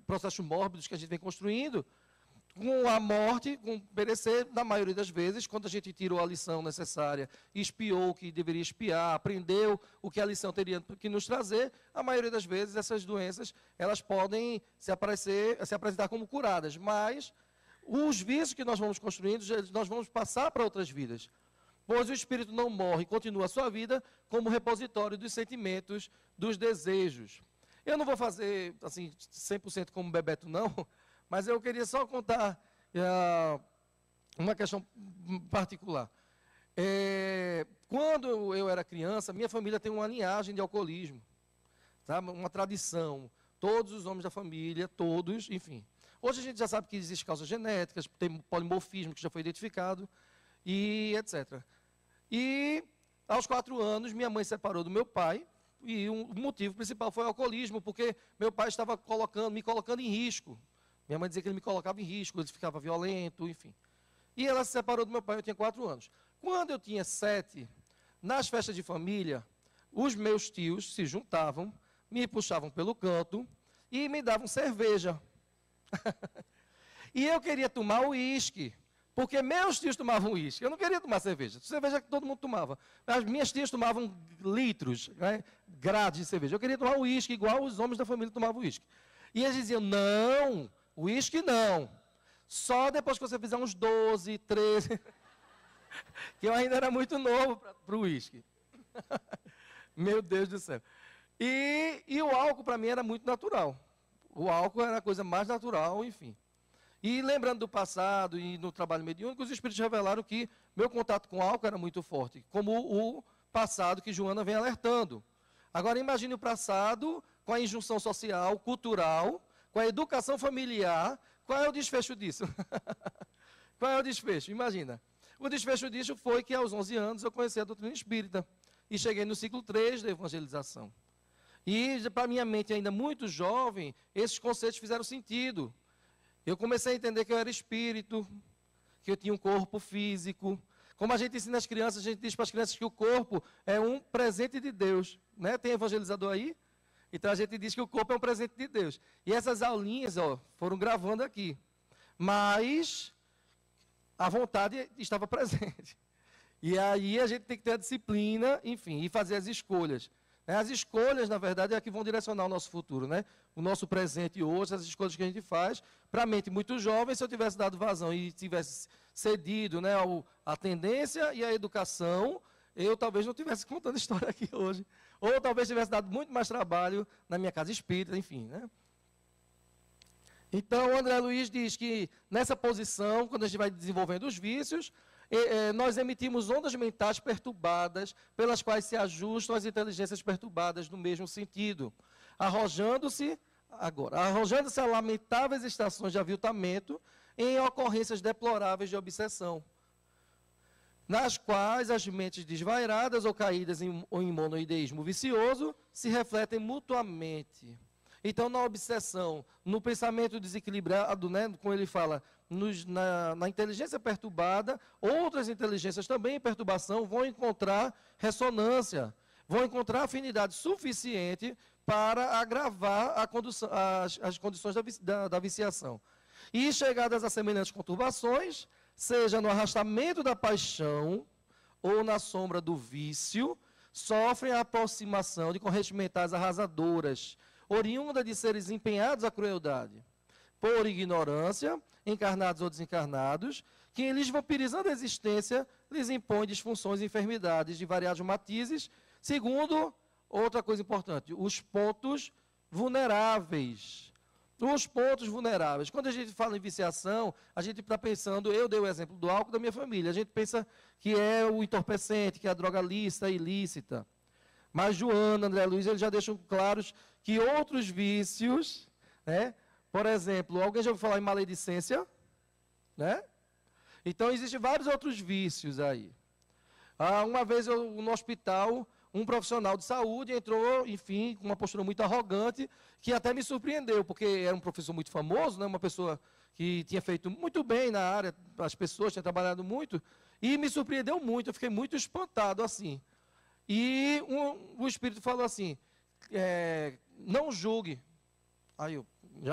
processos mórbidos que a gente vem construindo, com a morte, com o perecer, na maioria das vezes, quando a gente tirou a lição necessária, espiou o que deveria espiar, aprendeu o que a lição teria que nos trazer, a maioria das vezes essas doenças elas podem se apresentar como curadas, mas os vícios que nós vamos construindo, nós vamos passar para outras vidas. Pois o espírito não morre, continua a sua vida como repositório dos sentimentos, dos desejos. Eu não vou fazer assim 100% como Bebeto, não, mas eu queria só contar uma questão particular. Quando eu era criança, minha família tem uma linhagem de alcoolismo, tá? Uma tradição. Todos os homens da família, todos, enfim. Hoje a gente já sabe que existem causas genéticas, tem polimorfismo que já foi identificado, e etc. E aos 4 anos, minha mãe se separou do meu pai, e o motivo principal foi o alcoolismo, porque meu pai estava me colocando em risco. Minha mãe dizia que ele me colocava em risco, ele ficava violento, enfim. E ela se separou do meu pai, eu tinha 4 anos. Quando eu tinha 7, nas festas de família, os meus tios se juntavam, me puxavam pelo canto e me davam cerveja. E eu queria tomar uísque, porque meus tios tomavam uísque. Eu não queria tomar cerveja. Cerveja que todo mundo tomava. As minhas tias tomavam litros, né, grades de cerveja. Eu queria tomar uísque igual os homens da família tomavam uísque. E eles diziam, não, uísque não. Só depois que você fizer uns 12, 13. Que eu ainda era muito novo para o uísque. Meu Deus do céu. E o álcool para mim era muito natural. O álcool era a coisa mais natural, enfim. E lembrando do passado e no trabalho mediúnico, os espíritos revelaram que meu contato com o álcool era muito forte, como o passado que Joana vem alertando. Agora imagine o passado com a injunção social, cultural, com a educação familiar. Qual é o desfecho disso? Qual é o desfecho? Imagina. O desfecho disso foi que aos 11 anos eu conheci a doutrina espírita e cheguei no ciclo 3 da evangelização. E para minha mente ainda muito jovem, esses conceitos fizeram sentido. Eu comecei a entender que eu era espírito, que eu tinha um corpo físico. Como a gente ensina as crianças, a gente diz para as crianças que o corpo é um presente de Deus. Né? Tem evangelizador aí? Então a gente diz que o corpo é um presente de Deus. E essas aulinhas foram gravando aqui. Mas a vontade estava presente. E aí a gente tem que ter a disciplina, enfim, e fazer as escolhas. As escolhas, na verdade, é que vão direcionar o nosso futuro, né? O nosso presente hoje, as escolhas que a gente faz. Para a mente muito jovem, se eu tivesse dado vazão e tivesse cedido, né, a tendência e a educação, eu talvez não estivesse contando história aqui hoje. Ou talvez tivesse dado muito mais trabalho na minha casa espírita, enfim, né? Então, o André Luiz diz que nessa posição, quando a gente vai desenvolvendo os vícios, nós emitimos ondas mentais perturbadas, pelas quais se ajustam as inteligências perturbadas no mesmo sentido, arrojando-se a lamentáveis estações de aviltamento em ocorrências deploráveis de obsessão, nas quais as mentes desvairadas ou caídas em monoideísmo vicioso se refletem mutuamente. Então, na obsessão, no pensamento desequilibrado, né, como ele fala, na inteligência perturbada, outras inteligências também em perturbação vão encontrar ressonância, vão encontrar afinidade suficiente para agravar as condições da viciação. E chegadas a semelhantes conturbações, seja no arrastamento da paixão ou na sombra do vício, sofrem a aproximação de correntes mentais arrasadoras, oriunda de seres empenhados à crueldade, por ignorância, encarnados ou desencarnados, que lhes vampirizando a existência, lhes impõe disfunções e enfermidades de variados matizes, segundo, outra coisa importante, os pontos vulneráveis. Os pontos vulneráveis. Quando a gente fala em viciação, a gente está pensando, eu dei o exemplo do álcool da minha família, a gente pensa que é o entorpecente, que é a droga lícita, ilícita. Mas Joana, André Luiz, eles já deixam claros que outros vícios, né? Por exemplo, alguém já ouviu falar em maledicência? Né? Então, existem vários outros vícios aí. Uma vez, no hospital, um profissional de saúde entrou, enfim, com uma postura muito arrogante, que até me surpreendeu, porque era um professor muito famoso, né? Uma pessoa que tinha feito muito bem na área, as pessoas tinham trabalhado muito, e me surpreendeu muito, eu fiquei muito espantado assim. E o Espírito falou assim, não julgue. Aí eu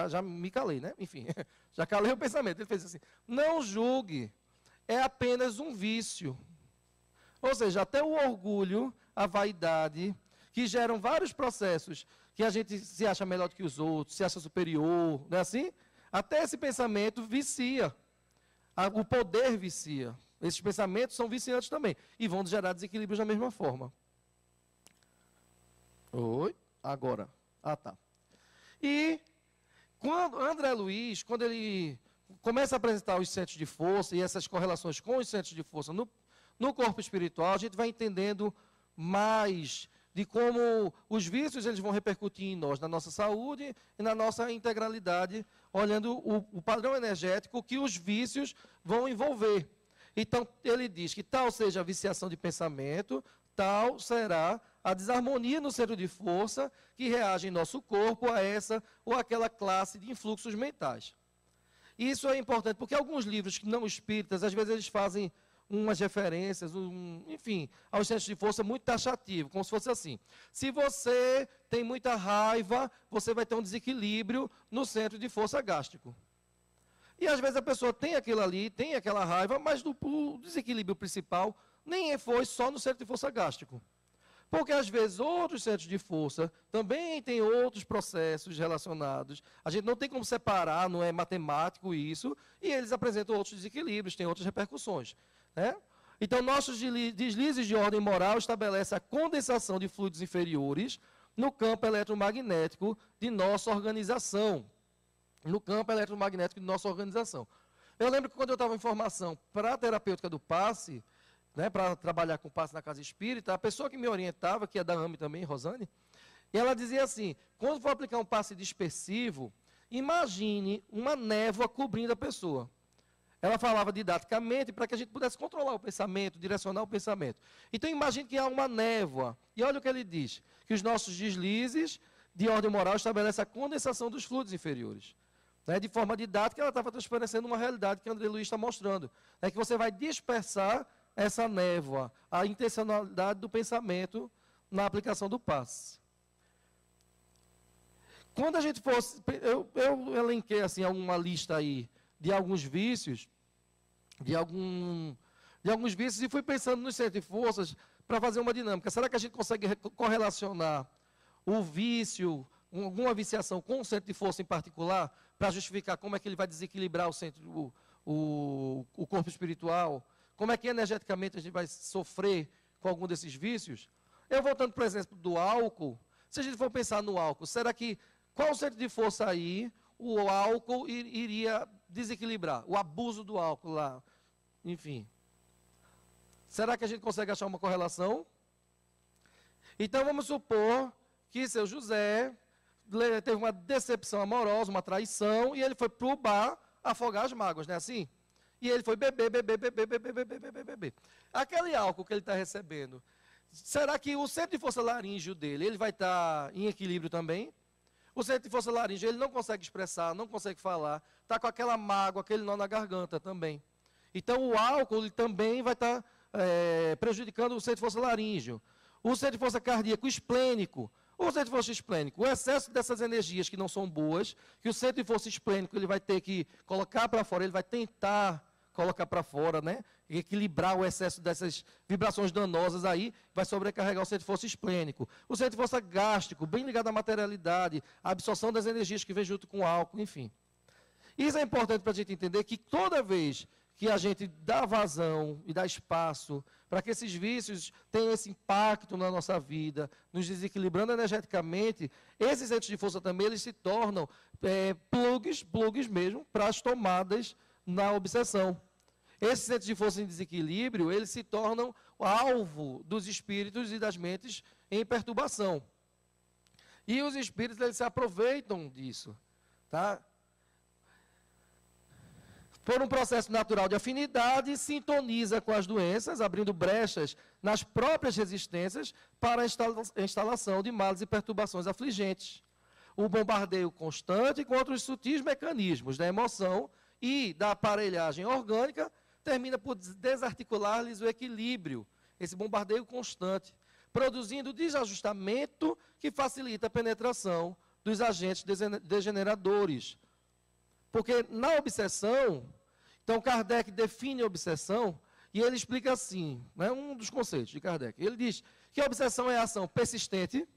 já me calei, né? Enfim, já calei o pensamento. Ele fez assim, não julgue, é apenas um vício. Ou seja, até o orgulho, a vaidade, que geram vários processos, que a gente se acha melhor do que os outros, se acha superior, não é assim? Até esse pensamento vicia. O poder vicia. Esses pensamentos são viciantes também. E vão gerar desequilíbrios da mesma forma. Oi, agora. Tá. E quando André Luiz, quando ele começa a apresentar os centros de força e essas correlações com os centros de força no corpo espiritual, a gente vai entendendo mais de como os vícios eles vão repercutir em nós, na nossa saúde e na nossa integralidade, olhando o padrão energético que os vícios vão envolver. Então, ele diz que tal seja a viciação de pensamento, tal será a desarmonia no centro de força que reage em nosso corpo a essa ou aquela classe de influxos mentais. Isso é importante, porque alguns livros que não espíritas, às vezes eles fazem umas referências, enfim, aos centros de força muito taxativo, como se fosse assim. Se você tem muita raiva, você vai ter um desequilíbrio no centro de força gástrico. E às vezes a pessoa tem aquilo ali, tem aquela raiva, mas o desequilíbrio principal nem foi só no centro de força gástrico. Porque às vezes outros centros de força também têm outros processos relacionados. A gente não tem como separar, não é matemático isso, e eles apresentam outros desequilíbrios, têm outras repercussões. Né? Então, nossos deslizes de ordem moral estabelecem a condensação de fluidos inferiores no campo eletromagnético de nossa organização. No campo eletromagnético de nossa organização. Eu lembro que quando eu estava em formação para a terapêutica do passe, né, para trabalhar com passe na casa espírita, a pessoa que me orientava, que é da AME também, Rosane, ela dizia assim, quando for aplicar um passe dispersivo, imagine uma névoa cobrindo a pessoa. Ela falava didaticamente para que a gente pudesse controlar o pensamento, direcionar o pensamento. Então, imagine que há uma névoa. E olha o que ele diz, que os nossos deslizes de ordem moral estabelecem a condensação dos fluidos inferiores. Né, de forma didática, ela estava transparecendo uma realidade que André Luiz está mostrando. É que você vai dispersar essa névoa, a intencionalidade do pensamento na aplicação do passe. Quando a gente fosse... Eu elenquei assim, uma lista aí de alguns vícios, de de alguns vícios e fui pensando nos centros de forças para fazer uma dinâmica. Será que a gente consegue correlacionar o vício, alguma viciação com um centro de força em particular, para justificar como é que ele vai desequilibrar o corpo espiritual? Como é que energeticamente a gente vai sofrer com algum desses vícios? Eu voltando, por exemplo, do álcool, se a gente for pensar no álcool, será que qual centro de força aí o álcool iria desequilibrar? O abuso do álcool lá, enfim. Será que a gente consegue achar uma correlação? Então vamos supor que seu José teve uma decepção amorosa, uma traição, e ele foi para o bar afogar as mágoas, não é assim? E ele foi beber. Aquele álcool que ele está recebendo, será que o centro de força laríngeo dele, ele vai estar em equilíbrio também? O centro de força laríngeo, ele não consegue expressar, não consegue falar, está com aquela mágoa, aquele nó na garganta também. Então o álcool ele também vai estar prejudicando o centro de força laríngeo. O centro de força cardíaco esplênico, o centro de força esplênico, o excesso dessas energias que não são boas, que o centro de força esplênico ele vai ter que colocar para fora, ele vai tentar colocar para fora, né? Equilibrar o excesso dessas vibrações danosas aí, vai sobrecarregar o centro de força esplênico. O centro de força gástrico, bem ligado à materialidade, a absorção das energias que vem junto com o álcool, enfim. Isso é importante para a gente entender que toda vez que a gente dá vazão e dá espaço para que esses vícios tenham esse impacto na nossa vida, nos desequilibrando energeticamente, esses centros de força também eles se tornam plugs mesmo, para as tomadas na obsessão. Esses centros de força em desequilíbrio, eles se tornam alvo dos espíritos e das mentes em perturbação. E os espíritos eles se aproveitam disso, tá? Por um processo natural de afinidade, sintoniza com as doenças, abrindo brechas nas próprias resistências para a instalação de males e perturbações afligentes. O bombardeio constante contra os sutis mecanismos da emoção e da aparelhagem orgânica termina por desarticular-lhes o equilíbrio, esse bombardeio constante, produzindo desajustamento que facilita a penetração dos agentes degeneradores. Porque na obsessão, então Kardec define a obsessão e ele explica assim, né, um dos conceitos de Kardec. Ele diz que a obsessão é a ação persistente,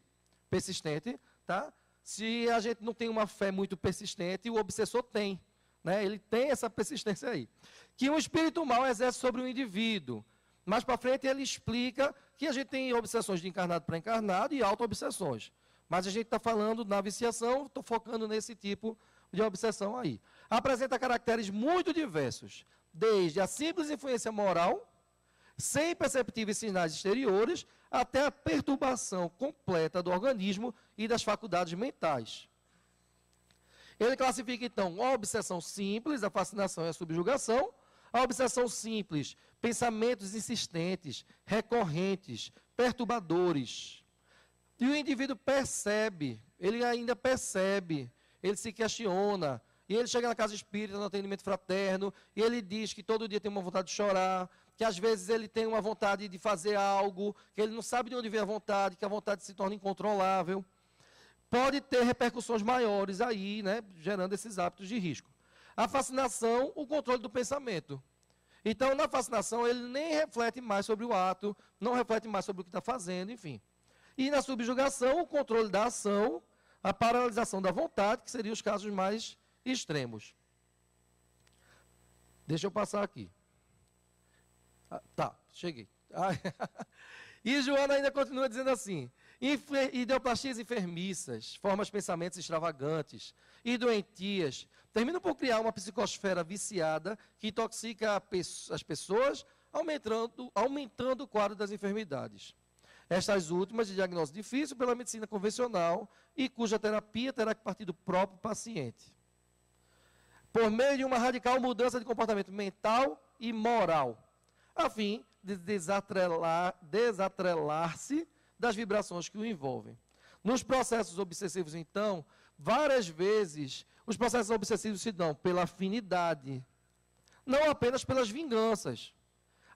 tá? Se a gente não tem uma fé muito persistente, o obsessor tem, né? Ele tem essa persistência aí. Que um espírito mau exerce sobre o indivíduo. Mais para frente ele explica que a gente tem obsessões de encarnado para encarnado e auto-obsessões. Mas a gente está falando na viciação, estou focando nesse tipo de obsessão aí. Apresenta caracteres muito diversos, desde a simples influência moral, sem perceptíveis sinais exteriores, até a perturbação completa do organismo e das faculdades mentais. Ele classifica, então, a obsessão simples, a fascinação e a subjugação, a obsessão simples, pensamentos insistentes, recorrentes, perturbadores. E o indivíduo percebe, ele ainda percebe, ele se questiona, e ele chega na casa espírita, no atendimento fraterno, e ele diz que todo dia tem uma vontade de chorar, que às vezes ele tem uma vontade de fazer algo, que ele não sabe de onde vem a vontade, que a vontade se torna incontrolável. Pode ter repercussões maiores aí, né, gerando esses hábitos de risco. A fascinação, o controle do pensamento. Então, na fascinação, ele nem reflete mais sobre o ato, não reflete mais sobre o que está fazendo, enfim. E na subjugação, o controle da ação, a paralisação da vontade, que seriam os casos mais extremos. Deixa eu passar aqui. Tá, cheguei. E Joana ainda continua dizendo assim: ideoplastias enfermiças, formas pensamentos extravagantes e doentias, terminam por criar uma psicosfera viciada que intoxica as pessoas, aumentando o quadro das enfermidades. Estas últimas de diagnóstico difícil pela medicina convencional e cuja terapia terá que partir do próprio paciente. Por meio de uma radical mudança de comportamento mental e moral, a fim de desatrelar-se das vibrações que o envolvem. Nos processos obsessivos, então, várias vezes, os processos obsessivos se dão pela afinidade, não apenas pelas vinganças.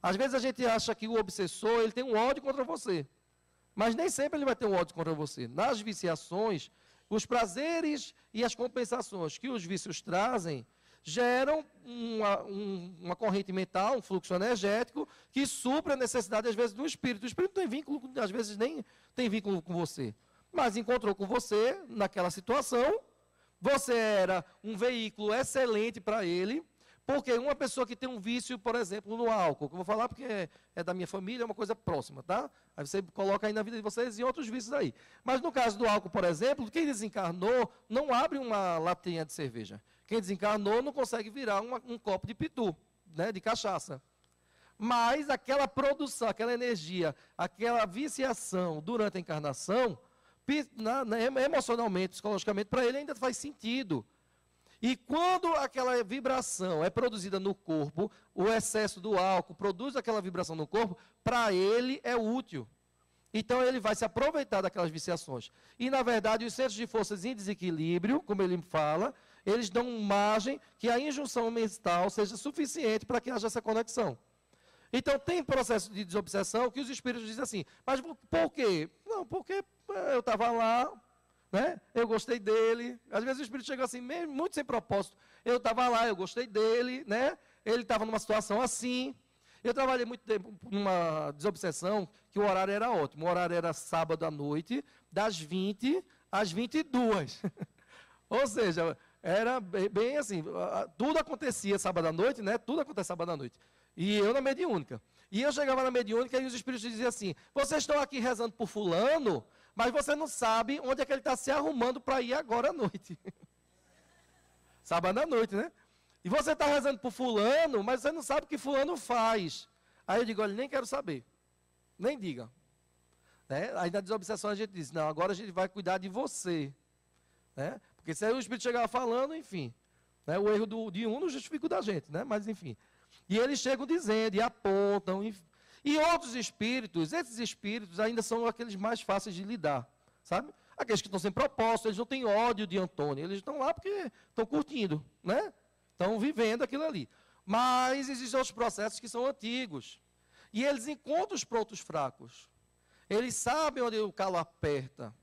Às vezes a gente acha que o obsessor ele tem um ódio contra você, mas nem sempre ele vai ter um ódio contra você. Nas viciações, os prazeres e as compensações que os vícios trazem geram uma corrente mental, um fluxo energético, que supre a necessidade, às vezes, do espírito. O espírito tem vínculo, às vezes nem tem vínculo com você, mas encontrou com você naquela situação, você era um veículo excelente para ele, porque uma pessoa que tem um vício, por exemplo, no álcool, que eu vou falar porque é da minha família, é uma coisa próxima, tá? Aí você coloca aí na vida de vocês e outros vícios aí. Mas no caso do álcool, por exemplo, quem desencarnou não abre uma latinha de cerveja. Quem desencarnou não consegue virar um copo de pitu, né, de cachaça. Mas aquela produção, aquela energia, aquela viciação durante a encarnação, emocionalmente, psicologicamente, para ele ainda faz sentido. E quando aquela vibração é produzida no corpo, o excesso do álcool produz aquela vibração no corpo, para ele é útil. Então ele vai se aproveitar daquelas viciações. E na verdade os centros de forças em desequilíbrio, como ele fala, eles dão margem que a injunção mental seja suficiente para que haja essa conexão. Então tem processo de desobsessão que os espíritos dizem assim, mas por quê? Não, porque eu estava lá, né? Eu gostei dele. Às vezes o espírito chega assim, mesmo, muito sem propósito. Eu estava lá, eu gostei dele, né? Ele estava numa situação assim. Eu trabalhei muito tempo numa desobsessão, que o horário era ótimo. O horário era sábado à noite, das 20 às 22. Ou seja, era bem assim, tudo acontecia sábado à noite, né? Tudo acontece sábado à noite. E eu na mediúnica. E eu chegava na mediúnica e os espíritos diziam assim, vocês estão aqui rezando por fulano, mas você não sabe onde é que ele está se arrumando para ir agora à noite. Sábado à noite, né? E você está rezando por fulano, mas você não sabe o que fulano faz. Aí eu digo, olha, nem quero saber. Nem diga. Né? Aí na desobsessão a gente diz, não, agora a gente vai cuidar de você. Né? Porque se aí o espírito chegava falando, enfim. Né? O erro de um não justifica o da gente, né? Mas enfim. E eles chegam dizendo, e apontam, enfim. E outros espíritos, esses espíritos ainda são aqueles mais fáceis de lidar, sabe? Aqueles que estão sem propósito, eles não têm ódio de Antônio, eles estão lá porque estão curtindo, né? Estão vivendo aquilo ali. Mas existem outros processos que são antigos. E eles encontram os pontos fracos. Eles sabem onde o calo aperta.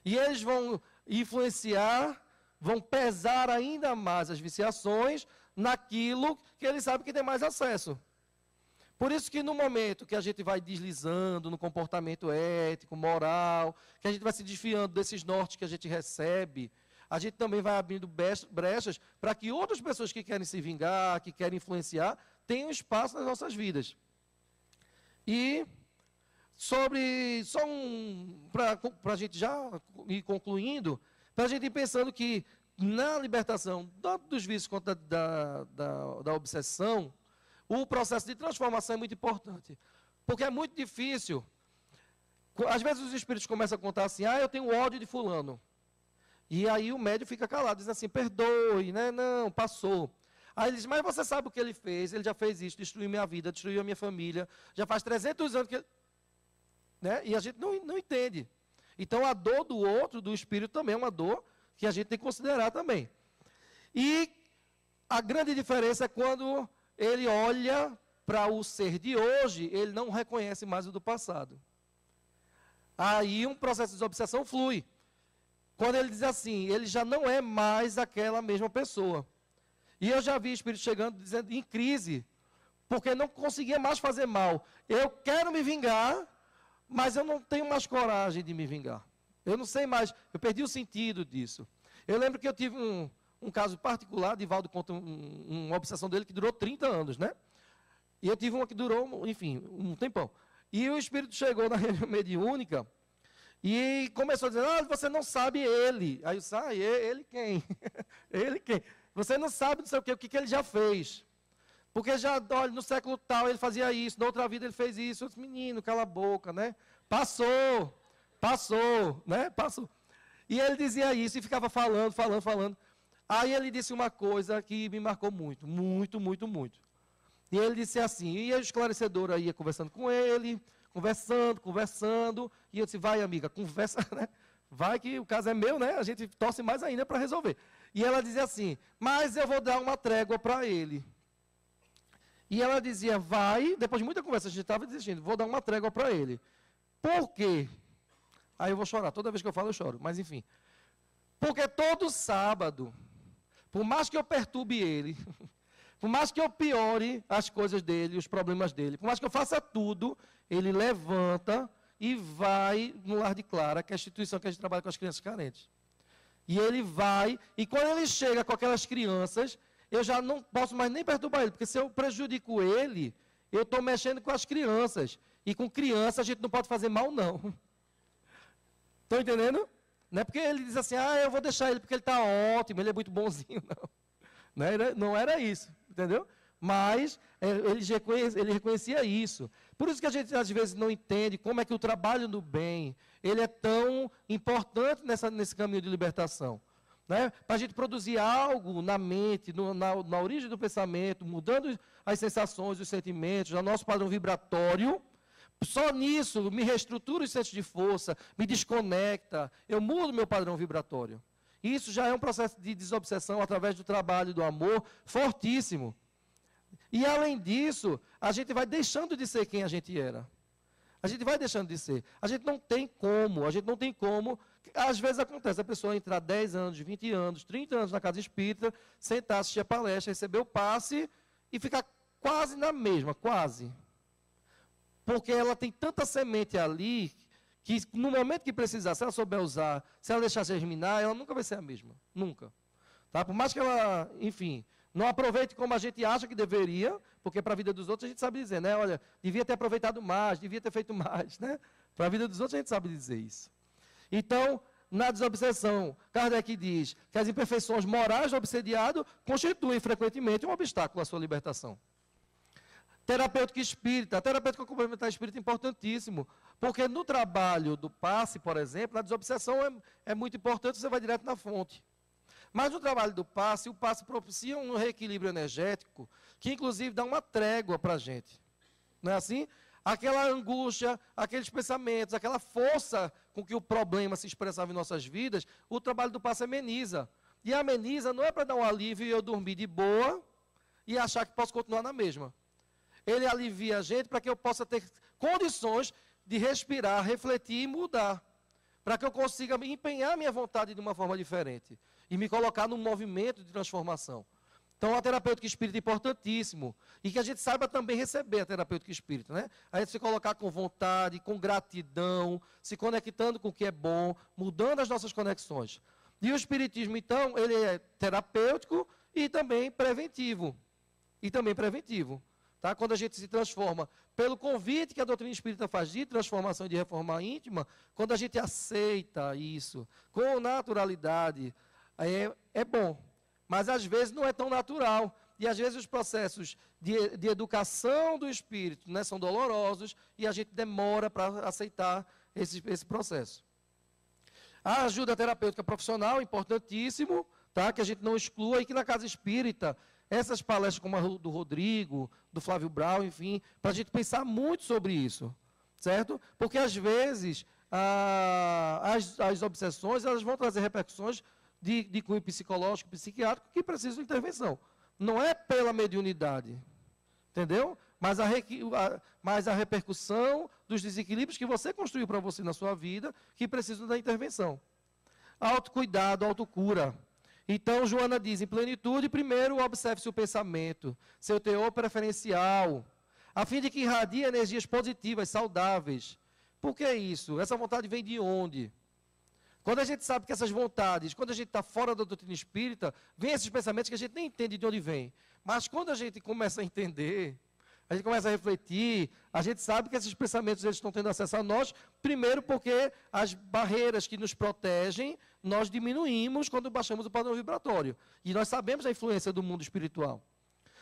E eles vão influenciar, vão pesar ainda mais as viciações naquilo que eles sabem que tem mais acesso. Por isso que no momento que a gente vai deslizando no comportamento ético, moral, que a gente vai se desfiando desses nortes que a gente recebe, a gente também vai abrindo brechas para que outras pessoas que querem se vingar, que querem influenciar, tenham espaço nas nossas vidas. E para a gente já ir concluindo, para a gente ir pensando que na libertação, tanto dos vícios quanto da obsessão, o processo de transformação é muito importante. Porque é muito difícil. Às vezes os espíritos começam a contar assim, eu tenho ódio de fulano. E aí o médium fica calado, diz assim, perdoe, né? Não, passou. Aí ele diz, mas você sabe o que ele fez? Ele já fez isso, destruiu minha vida, destruiu a minha família. Já faz 300 anos que ele... Né? E a gente não entende. Então a dor do outro, do espírito, também é uma dor que a gente tem que considerar também. E a grande diferença é quando ele olha para o ser de hoje, ele não reconhece mais o do passado. Aí um processo de desobsessão flui. Quando ele diz assim, ele já não é mais aquela mesma pessoa. E eu já vi espírito chegando, dizendo, em crise, porque não conseguia mais fazer mal. Eu quero me vingar, mas eu não tenho mais coragem de me vingar. Eu não sei mais, eu perdi o sentido disso. Eu lembro que eu tive um caso particular, Divaldo conta uma obsessão dele que durou 30 anos, né? E eu tive uma que durou, enfim, um tempão. E o espírito chegou na reunião mediúnica e começou a dizer, você não sabe ele. Aí eu disse, ele quem? Ele quem? Você não sabe não sei o que ele já fez. Porque já, olha, no século tal ele fazia isso, na outra vida ele fez isso. Eu disse, menino, cala a boca, né? Passou, né? Passou. E ele dizia isso e ficava falando. Aí ele disse uma coisa que me marcou muito. E ele disse assim, e a esclarecedora ia conversando com ele, conversando, e eu disse, vai amiga, conversa, né? Vai que o caso é meu, né? A gente torce mais ainda para resolver. E ela dizia assim, mas eu vou dar uma trégua para ele. E ela dizia, vai, depois de muita conversa, a gente estava desistindo, vou dar uma trégua para ele. Por quê? Aí eu vou chorar, toda vez que eu falo eu choro, mas enfim. Porque todo sábado, Por mais que eu perturbe ele, por mais que eu piore as coisas dele, os problemas dele, por mais que eu faça tudo, ele levanta e vai no Lar de Clara, que é a instituição que a gente trabalha com as crianças carentes. E ele vai, e quando ele chega com aquelas crianças, eu já não posso mais nem perturbar ele, porque se eu prejudico ele, eu estou mexendo com as crianças. E com criança a gente não pode fazer mal, não. Estão entendendo? Não é porque ele diz assim, eu vou deixar ele porque ele está ótimo, ele é muito bonzinho, não. Não era isso, entendeu? Mas ele reconhecia isso. Por isso que a gente às vezes não entende como é que o trabalho do bem, ele é tão importante nesse caminho de libertação. Né? Para a gente produzir algo na mente, na origem do pensamento, mudando as sensações, os sentimentos, o nosso padrão vibratório, só nisso me reestrutura os centros de força, me desconecta, eu mudo meu padrão vibratório. Isso já é um processo de desobsessão através do trabalho, do amor, fortíssimo. E além disso, a gente vai deixando de ser quem a gente era. A gente vai deixando de ser. A gente não tem como. Às vezes acontece, a pessoa entrar 10 anos, 20 anos, 30 anos na casa espírita, sentar, assistir a palestra, receber o passe e ficar quase na mesma, quase. Porque ela tem tanta semente ali, que no momento que precisar, se ela souber usar, se ela deixar germinar, ela nunca vai ser a mesma. Nunca. Tá? Por mais que ela, enfim, não aproveite como a gente acha que deveria, porque para a vida dos outros a gente sabe dizer, né? Olha, devia ter aproveitado mais, devia ter feito mais, né? Para a vida dos outros a gente sabe dizer isso. Então, na desobsessão, Kardec diz que as imperfeições morais do obsediado constituem frequentemente um obstáculo à sua libertação. Terapêutica espírita. A terapêutica complementar espírita é importantíssimo, porque no trabalho do passe, por exemplo, a desobsessão é muito importante, você vai direto na fonte. Mas no trabalho do passe, o passe propicia um reequilíbrio energético, que inclusive dá uma trégua para a gente. Não é assim? Aquela angústia, aqueles pensamentos, aquela força com que o problema se expressava em nossas vidas, o trabalho do passe ameniza. E ameniza não é para dar um alívio e eu dormir de boa e achar que posso continuar na mesma. Ele alivia a gente para que eu possa ter condições de respirar, refletir e mudar. Para que eu consiga empenhar a minha vontade de uma forma diferente. E me colocar num movimento de transformação. Então, a terapêutica espírita é importantíssimo. E que a gente saiba também receber a terapêutica espírita. Né? A gente se colocar com vontade, com gratidão, se conectando com o que é bom, mudando as nossas conexões. E o espiritismo, então, ele é terapêutico e também preventivo. Tá? Quando a gente se transforma pelo convite que a doutrina espírita faz de transformação e de reforma íntima, quando a gente aceita isso com naturalidade, é bom. Mas às vezes não é tão natural. E às vezes os processos de educação do espírito, né, são dolorosos e a gente demora para aceitar esse processo. A ajuda terapêutica profissional, importantíssimo, tá? Que a gente não exclua, e que na casa espírita, essas palestras como a do Rodrigo, do Flávio Brau, enfim, para a gente pensar muito sobre isso, certo? Porque às vezes as obsessões elas vão trazer repercussões de cunho psicológico, psiquiátrico, que precisam de intervenção. Não é pela mediunidade, entendeu? Mas a repercussão dos desequilíbrios que você construiu para você na sua vida, que precisam da intervenção. Autocuidado, autocura. Então, Joana diz, em plenitude, primeiro observe-se o pensamento, seu teor preferencial, a fim de que irradie energias positivas, saudáveis. Por que isso? Essa vontade vem de onde? Quando a gente sabe que essas vontades, quando a gente está fora da doutrina espírita, vem esses pensamentos que a gente nem entende de onde vem. Mas quando a gente começa a entender, a gente começa a refletir, a gente sabe que esses pensamentos eles estão tendo acesso a nós, primeiro porque as barreiras que nos protegem, nós diminuímos quando baixamos o padrão vibratório. E nós sabemos a influência do mundo espiritual.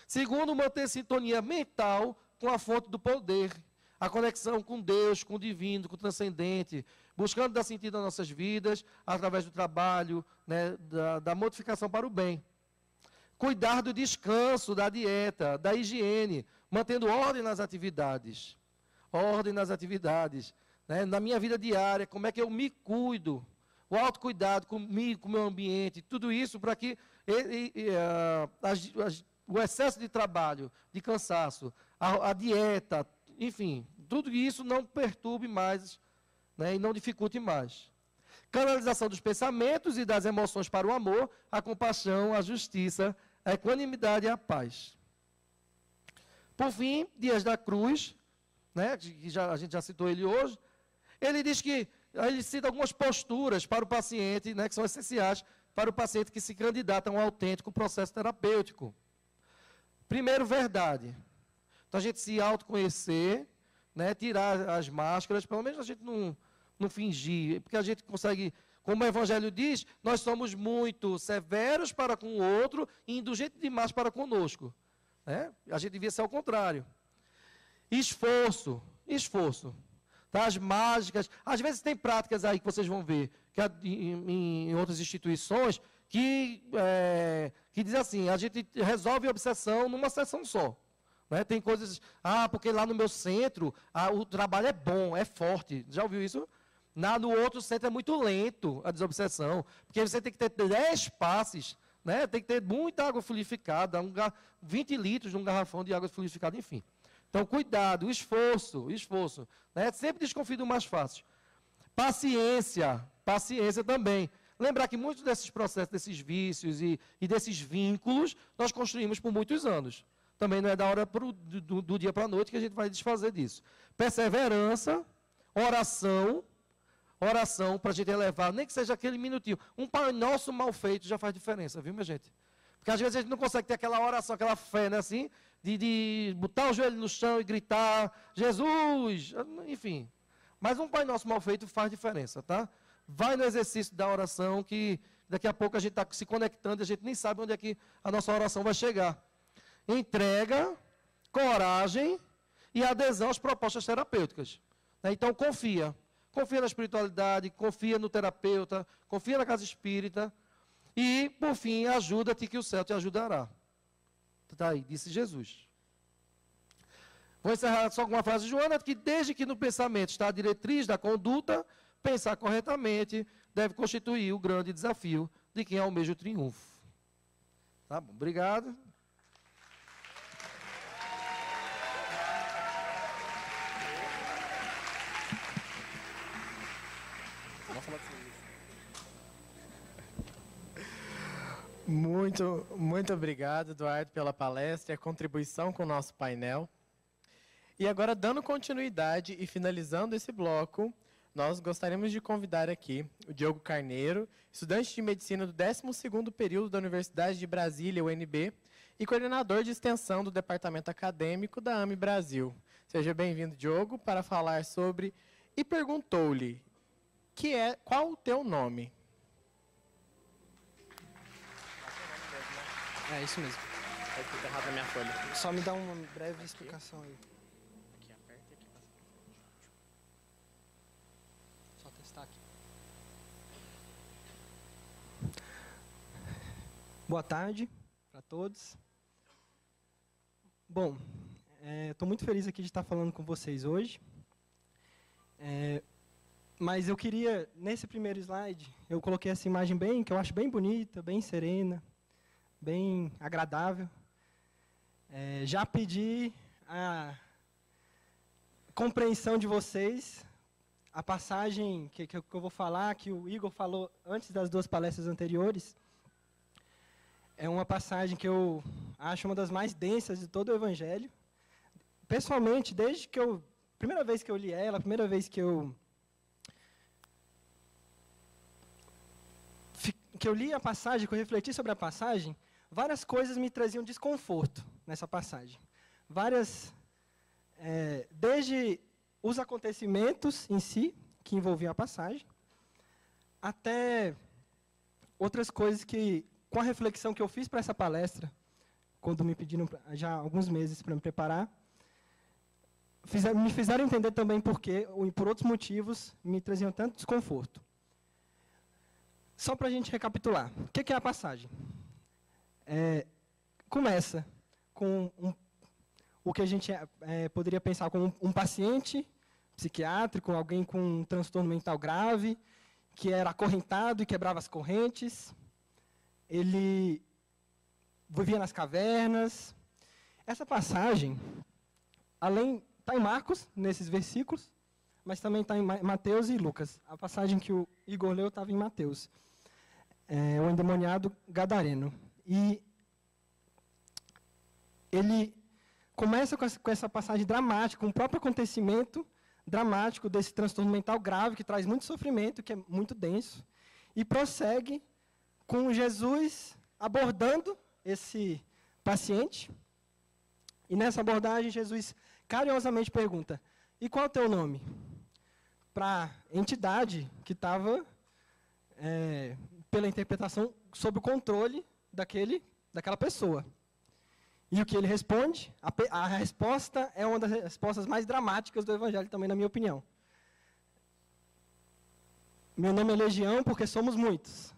Segundo, manter sintonia mental com a fonte do poder, a conexão com Deus, com o divino, com o transcendente, buscando dar sentido às nossas vidas, através do trabalho, né, da modificação para o bem. Cuidar do descanso, da dieta, da higiene, mantendo ordem nas atividades. Ordem nas atividades. Né? Na minha vida diária, como é que eu me cuido? O autocuidado comigo, com o meu ambiente, tudo isso para que o excesso de trabalho, de cansaço, a dieta, enfim, tudo isso não perturbe mais, né, e não dificulte mais. canalização dos pensamentos e das emoções para o amor, a compaixão, a justiça, a equanimidade e a paz. Por fim, Dias da Cruz, né, que a gente já citou ele hoje, ele diz que, ele cita algumas posturas para o paciente, né, que são essenciais para o paciente que se candidata a um autêntico processo terapêutico. Primeiro, verdade. Então, a gente se autoconhecer, né, tirar as máscaras, pelo menos a gente não fingir, porque a gente consegue, como o Evangelho diz, nós somos muito severos para com o outro e indulgentes demais para conosco. Né? A gente devia ser ao contrário. Esforço. Tá? As mágicas, às vezes tem práticas aí que vocês vão ver, que em outras instituições, que diz assim, a gente resolve a obsessão numa sessão só. Né? Tem coisas, porque lá no meu centro, o trabalho é bom, é forte. Já ouviu isso? No outro centro é muito lento a desobsessão, porque você tem que ter 10 passes, né? Tem que ter muita água fluidificada, 20 litros de um garrafão de água fluidificada, enfim. Então, cuidado, esforço, né? Sempre desconfie do mais fácil. Paciência também. Lembrar que muitos desses processos, desses vícios e desses vínculos, nós construímos por muitos anos. Também não é da hora do dia para a noite que a gente vai desfazer disso. Perseverança, oração para a gente elevar, nem que seja aquele minutinho. Um Pai Nosso mal feito já faz diferença, viu, minha gente? Porque às vezes a gente não consegue ter aquela oração, aquela fé, né, assim, de botar o joelho no chão e gritar, Jesus, enfim. Mas um Pai Nosso mal feito faz diferença, tá? Vai no exercício da oração, que daqui a pouco a gente está se conectando e a gente nem sabe onde é que a nossa oração vai chegar. Entrega, coragem e adesão às propostas terapêuticas. Então, confia na espiritualidade, confia no terapeuta, confia na casa espírita e, por fim, ajuda-te que o céu te ajudará. Está aí, disse Jesus. Vou encerrar só com uma frase de Joana, que desde que no pensamento está a diretriz da conduta, pensar corretamente deve constituir o grande desafio de quem almeja o triunfo. Tá bom, obrigado. Muito obrigado, Eduardo, pela palestra e a contribuição com o nosso painel. E agora, dando continuidade e finalizando esse bloco, nós gostaríamos de convidar aqui o Diogo Carneiro, estudante de medicina do 12º período da Universidade de Brasília, UNB, e coordenador de extensão do Departamento Acadêmico da AME Brasil. Seja bem-vindo, Diogo, para falar sobre... E perguntou-lhe, qual o teu nome? É isso mesmo. Vai ficar errado na minha folha. Só me dá uma breve explicação aí. Aqui, aperta e aqui. Só testar aqui. Boa tarde para todos. Bom, estou muito feliz aqui de estar falando com vocês hoje. Mas eu queria, nesse primeiro slide, eu coloquei essa imagem que eu acho bem bonita, bem serena, bem agradável. Já pedi a compreensão de vocês, a passagem que eu vou falar, que o Igor falou antes das duas palestras anteriores, é uma passagem que eu acho uma das mais densas de todo o Evangelho. Pessoalmente, desde que primeira vez que eu li ela, a primeira vez que eu li a passagem, que eu refleti sobre a passagem, várias coisas me traziam desconforto nessa passagem. Desde os acontecimentos em si, que envolviam a passagem, até outras coisas que, com a reflexão que eu fiz para essa palestra, quando me pediram já há alguns meses para me preparar, me fizeram entender também porque, ou por outros motivos, me traziam tanto desconforto. Só para a gente recapitular, o que é a passagem? Começa com o que a gente poderia pensar como um paciente psiquiátrico, alguém com um transtorno mental grave, que era acorrentado e quebrava as correntes. Ele vivia nas cavernas. Essa passagem, está em Marcos, nesses versículos, mas também está em Mateus e Lucas. A passagem que o Igor leu estava em Mateus. O endemoniado gadareno. E ele começa com essa passagem dramática, com o próprio acontecimento dramático desse transtorno mental grave, que traz muito sofrimento, que é muito denso, e prossegue com Jesus abordando esse paciente. E nessa abordagem, Jesus carinhosamente pergunta: e qual é o teu nome? Para a entidade que estava, pela interpretação, sob o controle daquela pessoa. E o que ele responde? A resposta é uma das respostas mais dramáticas do Evangelho, também, na minha opinião. Meu nome é Legião porque somos muitos.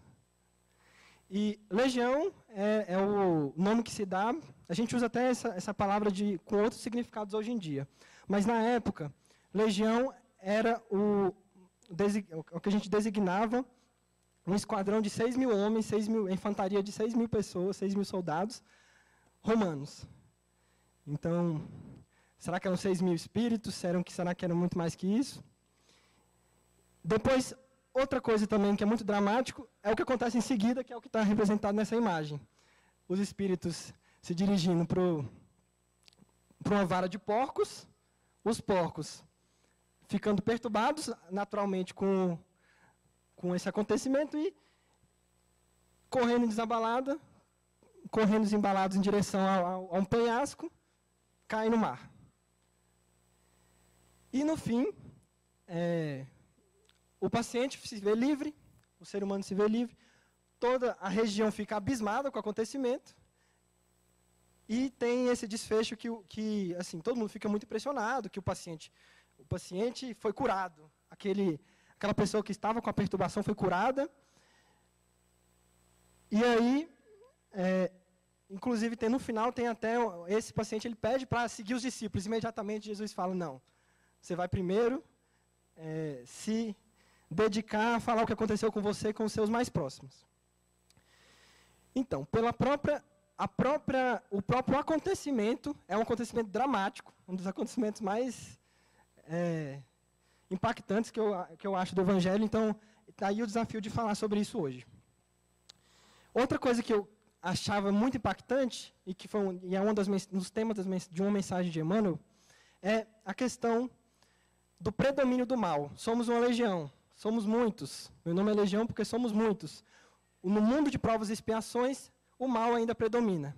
E Legião é o nome que se dá, a gente usa até essa palavra com outros significados hoje em dia. Mas, na época, Legião era o que a gente designava um esquadrão de 6.000 homens, infantaria de 6.000 pessoas, 6.000 soldados romanos. Então, será que eram 6.000 espíritos? Será que eram muito mais que isso? Depois, outra coisa também que é muito dramático é o que acontece em seguida, que é o que está representado nessa imagem. Os espíritos se dirigindo para uma vara de porcos, os porcos ficando perturbados naturalmente com esse acontecimento e correndo desembalados em direção a um penhasco, caem no mar. E, no fim, o paciente se vê livre, o ser humano se vê livre, toda a região fica abismada com o acontecimento, e tem esse desfecho que assim, todo mundo fica muito impressionado, que o paciente foi curado, aquela pessoa que estava com a perturbação foi curada, e aí, inclusive, no final, tem até esse paciente, ele pede para seguir os discípulos. Imediatamente, Jesus fala: não, você vai primeiro se dedicar a falar o que aconteceu com você com os seus mais próximos. Então, o próprio acontecimento é um acontecimento dramático, um dos acontecimentos mais impactantes que eu acho do Evangelho. Então, está aí o desafio de falar sobre isso hoje. Outra coisa que eu achava muito impactante, e que é um dos temas de uma mensagem de Emmanuel, é a questão do predomínio do mal. Somos uma legião, somos muitos. Meu nome é Legião porque somos muitos. No mundo de provas e expiações, o mal ainda predomina.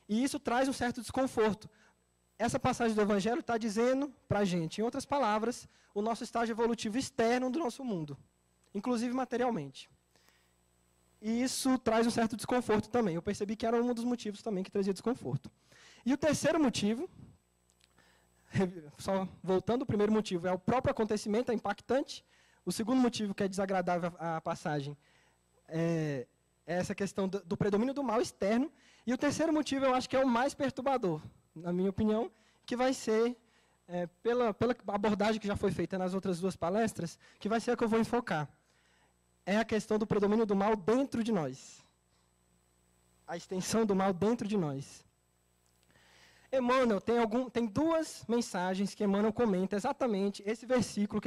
E isso traz um certo desconforto. Essa passagem do Evangelho está dizendo para a gente, em outras palavras, o nosso estágio evolutivo externo do nosso mundo, inclusive materialmente. E isso traz um certo desconforto também. Eu percebi que era um dos motivos também que trazia desconforto. E o terceiro motivo, só voltando, o primeiro motivo é o próprio acontecimento, é impactante. O segundo motivo, que é desagradável a passagem, é essa questão do predomínio do mal externo. E o terceiro motivo, eu acho que é o mais perturbador, na minha opinião, que vai ser, pela abordagem que já foi feita nas outras duas palestras, que vai ser a que eu vou enfocar. É a questão do predomínio do mal dentro de nós. A extensão do mal dentro de nós. Emmanuel tem duas mensagens que Emmanuel comenta exatamente esse versículo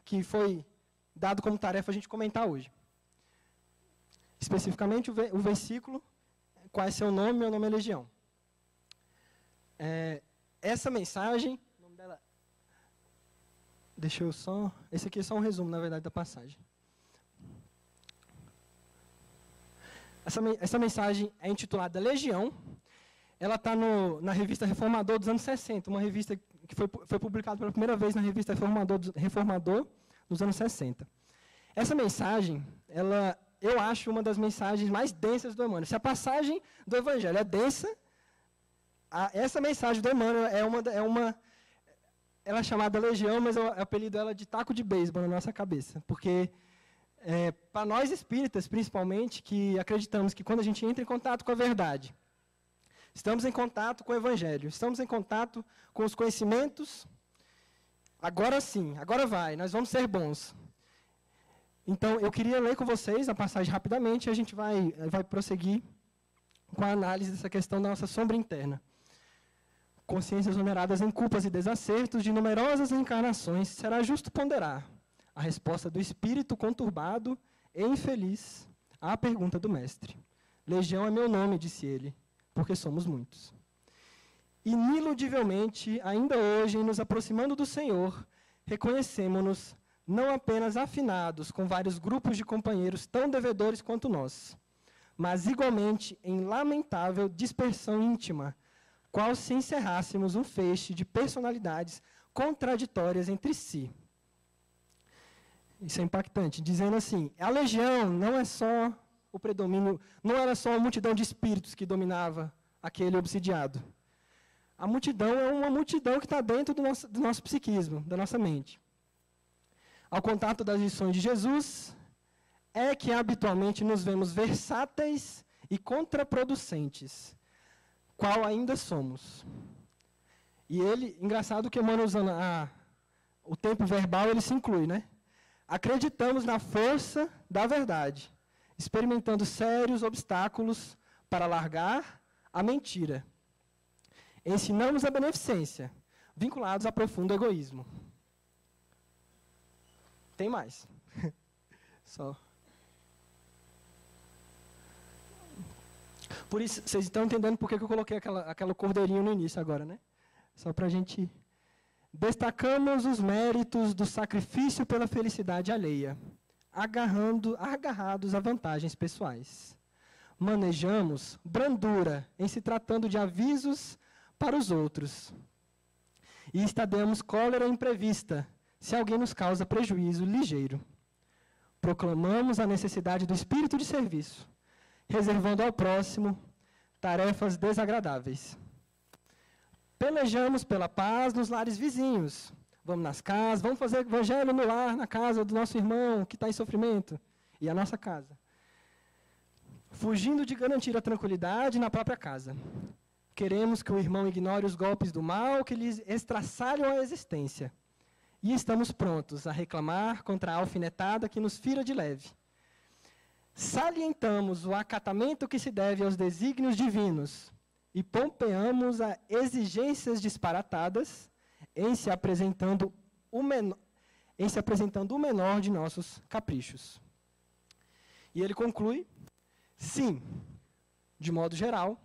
que foi dado como tarefa a gente comentar hoje. Especificamente o versículo: qual é seu nome? Meu nome é Legião. Essa mensagem, o nome dela, esse aqui é só um resumo, na verdade, da passagem. Essa mensagem é intitulada Legião. Ela está na revista Reformador dos anos 60, uma revista que foi publicada pela primeira vez na revista Reformador nos anos 60. Essa mensagem, eu acho uma das mensagens mais densas do Emmanuel. Se a passagem do Evangelho é densa, essa mensagem do Emmanuel ela é chamada Legião, mas eu apelido ela de taco de beisebol na nossa cabeça, porque para nós espíritas, principalmente, que acreditamos que quando a gente entra em contato com a verdade, estamos em contato com o Evangelho, estamos em contato com os conhecimentos, agora sim, agora nós vamos ser bons. Então, eu queria ler com vocês a passagem rapidamente, e a gente vai prosseguir com a análise dessa questão da nossa sombra interna. consciências oneradas em culpas e desacertos de numerosas encarnações, será justo ponderar a resposta do espírito conturbado e infeliz à pergunta do mestre. Legião é meu nome, disse ele, porque somos muitos. Ineludivelmente, ainda hoje, em nos aproximando do Senhor, reconhecemos-nos não apenas afinados com vários grupos de companheiros tão devedores quanto nós, mas igualmente em lamentável dispersão íntima, qual se encerrássemos um feixe de personalidades contraditórias entre si. Isso é impactante, dizendo assim, a legião não é só o predomínio, não era só a multidão de espíritos que dominava aquele obsidiado. A multidão é uma multidão que está dentro do nosso psiquismo, da nossa mente. Ao contato das lições de Jesus, é que habitualmente nos vemos versáteis e contraproducentes, qual ainda somos. E ele, engraçado que Emmanuel usando o tempo verbal, ele se inclui, né? Acreditamos na força da verdade, experimentando sérios obstáculos para largar a mentira. Ensinamos a beneficência, vinculados a profundo egoísmo. Tem mais. Só. Por isso, vocês estão entendendo por que eu coloquei aquela cordeirinho no início agora, né? Só para a gente... Destacamos os méritos do sacrifício pela felicidade alheia, agarrados a vantagens pessoais. Manejamos brandura em se tratando de avisos para os outros. E estademos cólera imprevista, se alguém nos causa prejuízo ligeiro. Proclamamos a necessidade do espírito de serviço, reservando ao próximo tarefas desagradáveis. Pelejamos pela paz nos lares vizinhos. Vamos nas casas, vamos fazer evangelho no lar, na casa do nosso irmão que está em sofrimento, e a nossa casa. Fugindo de garantir a tranquilidade na própria casa. Queremos que o irmão ignore os golpes do mal que lhes estraçalham a existência. E estamos prontos a reclamar contra a alfinetada que nos fira de leve. Salientamos o acatamento que se deve aos desígnios divinos e pompeamos a exigências disparatadas em se apresentando o menor de nossos caprichos. E ele conclui, sim, de modo geral,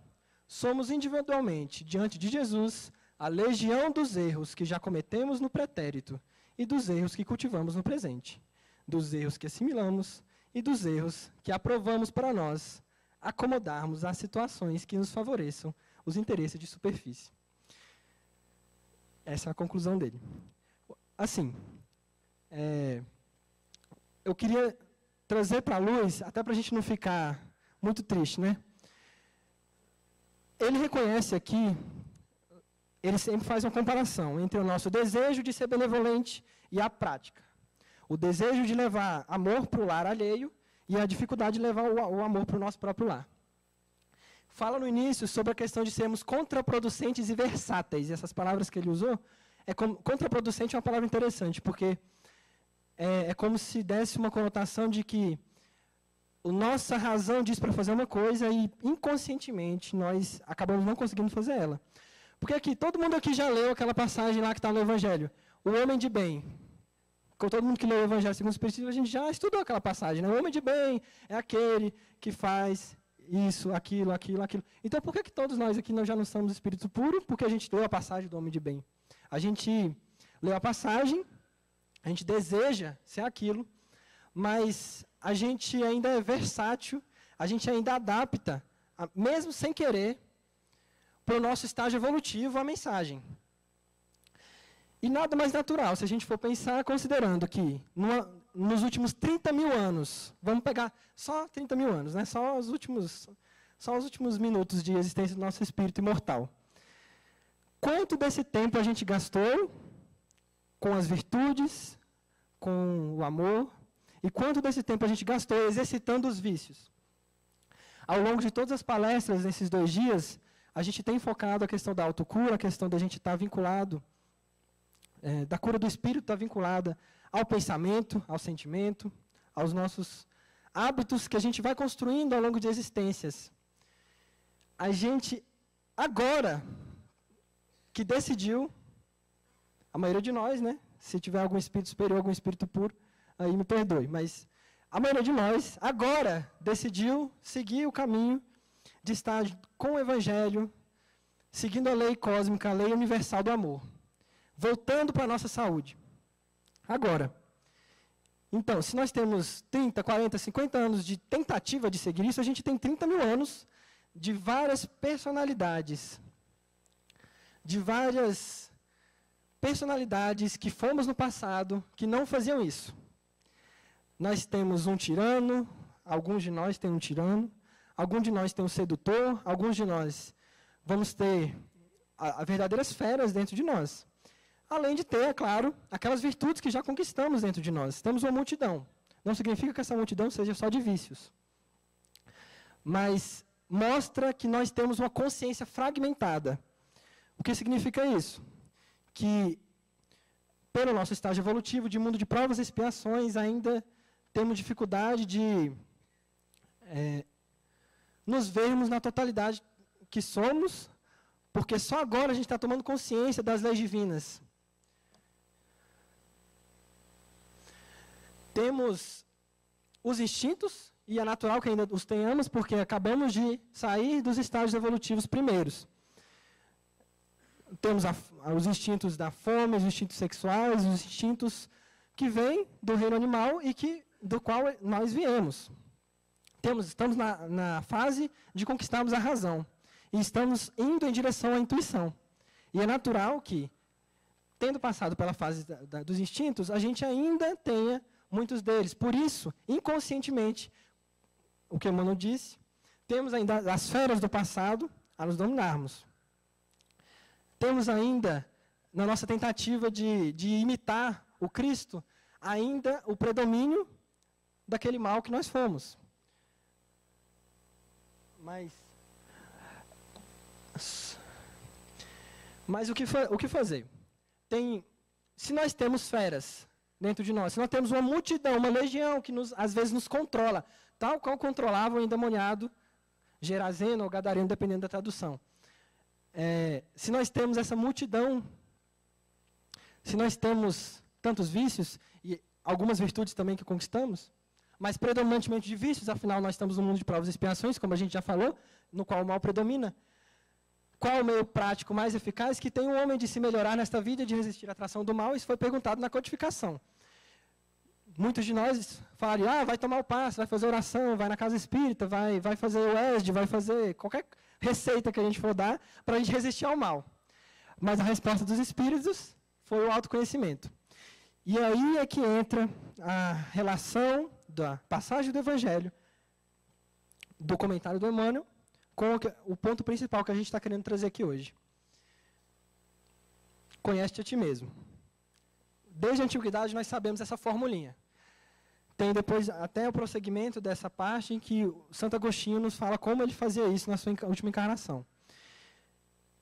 somos individualmente, diante de Jesus, a legião dos erros que já cometemos no pretérito e dos erros que cultivamos no presente, dos erros que assimilamos e dos erros que aprovamos para nós acomodarmos às situações que nos favoreçam os interesses de superfície. Essa é a conclusão dele. Assim, eu queria trazer para a luz, até para a gente não ficar muito triste, né? Ele reconhece aqui, ele sempre faz uma comparação entre o nosso desejo de ser benevolente e a prática. O desejo de levar amor para o lar alheio e a dificuldade de levar o amor para o nosso próprio lar. Fala no início sobre a questão de sermos contraproducentes e versáteis. E essas palavras que ele usou, contraproducente é uma palavra interessante, porque é como se desse uma conotação de que a nossa razão diz para fazer uma coisa e inconscientemente nós acabamos não conseguindo fazer ela. Porque aqui, todo mundo aqui já leu aquela passagem lá que está no Evangelho. O homem de bem. Todo mundo que leu o Evangelho segundo o Espiritismo, a gente já estudou aquela passagem. Né? O homem de bem é aquele que faz isso, aquilo. Então, por que todos nós aqui já não somos espírito puro? Porque a gente leu a passagem do homem de bem. A gente leu a passagem, a gente deseja ser aquilo, mas a gente ainda é versátil, a gente ainda adapta, mesmo sem querer, para o nosso estágio evolutivo a mensagem. E nada mais natural, se a gente for pensar, considerando que nos últimos 30 mil anos, vamos pegar só 30 mil anos, né? Só os últimos minutos de existência do nosso espírito imortal. Quanto desse tempo a gente gastou com as virtudes, com o amor, e quanto desse tempo a gente gastou exercitando os vícios? Ao longo de todas as palestras nesses 2 dias, a gente tem focado a questão da autocura, a questão da gente estar vinculado, da cura do espírito está vinculada ao pensamento, ao sentimento, aos nossos hábitos que a gente vai construindo ao longo de existências. A gente, agora, que decidiu, a maioria de nós, né? Se tiver algum espírito superior, algum espírito puro, aí me perdoe, mas a maioria de nós agora decidiu seguir o caminho de estar com o Evangelho, seguindo a lei cósmica, a lei universal do amor, voltando para a nossa saúde. Agora, então, se nós temos 30, 40, 50 anos de tentativa de seguir isso, a gente tem 30 mil anos de várias personalidades, que fomos no passado, que não faziam isso. Nós temos um tirano, alguns de nós têm um tirano, alguns de nós têm um sedutor, alguns de nós vamos ter verdadeiras feras dentro de nós. Além de ter, é claro, aquelas virtudes que já conquistamos dentro de nós. Temos uma multidão. Não significa que essa multidão seja só de vícios. Mas mostra que nós temos uma consciência fragmentada. O que significa isso? Que, pelo nosso estágio evolutivo, de mundo de provas e expiações, ainda temos dificuldade de nos vermos na totalidade que somos, porque só agora a gente está tomando consciência das leis divinas. Temos os instintos, e é natural que ainda os tenhamos, porque acabamos de sair dos estágios evolutivos primeiros. Temos os instintos da fome, os instintos sexuais, os instintos que vêm do reino animal e do qual nós viemos. Estamos na fase de conquistarmos a razão. E estamos indo em direção à intuição. E é natural que, tendo passado pela fase dos instintos, a gente ainda tenha muitos deles. Por isso, inconscientemente, o que Emmanuel disse, temos ainda as feras do passado a nos dominarmos. Temos ainda, na nossa tentativa de imitar o Cristo, ainda o predomínio daquele mal que nós fomos. Mas o que fazer? Se nós temos feras dentro de nós, se nós temos uma multidão, uma legião que às vezes nos controla, tal qual controlava o endemoniado Gerazeno ou Gadareno, dependendo da tradução. Se nós temos essa multidão, se nós temos tantos vícios, e algumas virtudes também que conquistamos, mas predominantemente de vícios, afinal nós estamos no mundo de provas e expiações, como a gente já falou, no qual o mal predomina. Qual o meio prático mais eficaz que tem o homem de se melhorar nesta vida, de resistir à atração do mal? Isso foi perguntado na codificação. Muitos de nós falaram, vai tomar o passe, vai fazer oração, vai na casa espírita, vai fazer o ESD, vai fazer qualquer receita que a gente for dar para a gente resistir ao mal. Mas a resposta dos espíritos foi o autoconhecimento. E aí é que entra a relação da passagem do Evangelho, do comentário do Emmanuel, com o ponto principal que a gente está querendo trazer aqui hoje. Conhece-te a ti mesmo. Desde a antiguidade nós sabemos essa formulinha. Tem depois até o prosseguimento dessa parte em que o Santo Agostinho nos fala como ele fazia isso na sua última encarnação.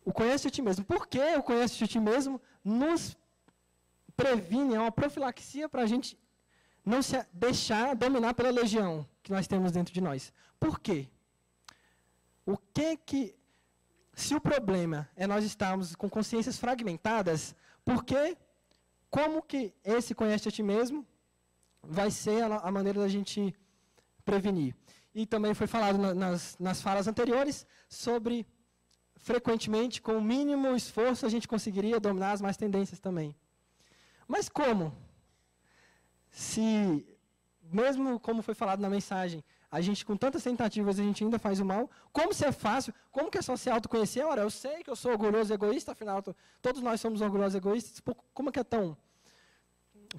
O conhece-te a ti mesmo. Por que o conhece-te a ti mesmo nos previne, é uma profilaxia para a gente não se deixar dominar pela legião que nós temos dentro de nós. Por quê? Se o problema é nós estarmos com consciências fragmentadas, como que esse conhece a ti mesmo vai ser a maneira da gente prevenir? E também foi falado nas falas anteriores sobre, frequentemente, com o mínimo esforço, a gente conseguiria dominar as más tendências também. Mas como? Se, mesmo como foi falado na mensagem, a gente, com tantas tentativas, a gente ainda faz o mal. Como se é fácil? Como que é só se autoconhecer? Ora, eu sei que eu sou orgulhoso e egoísta, afinal, todos nós somos orgulhosos e egoístas. Como que é tão...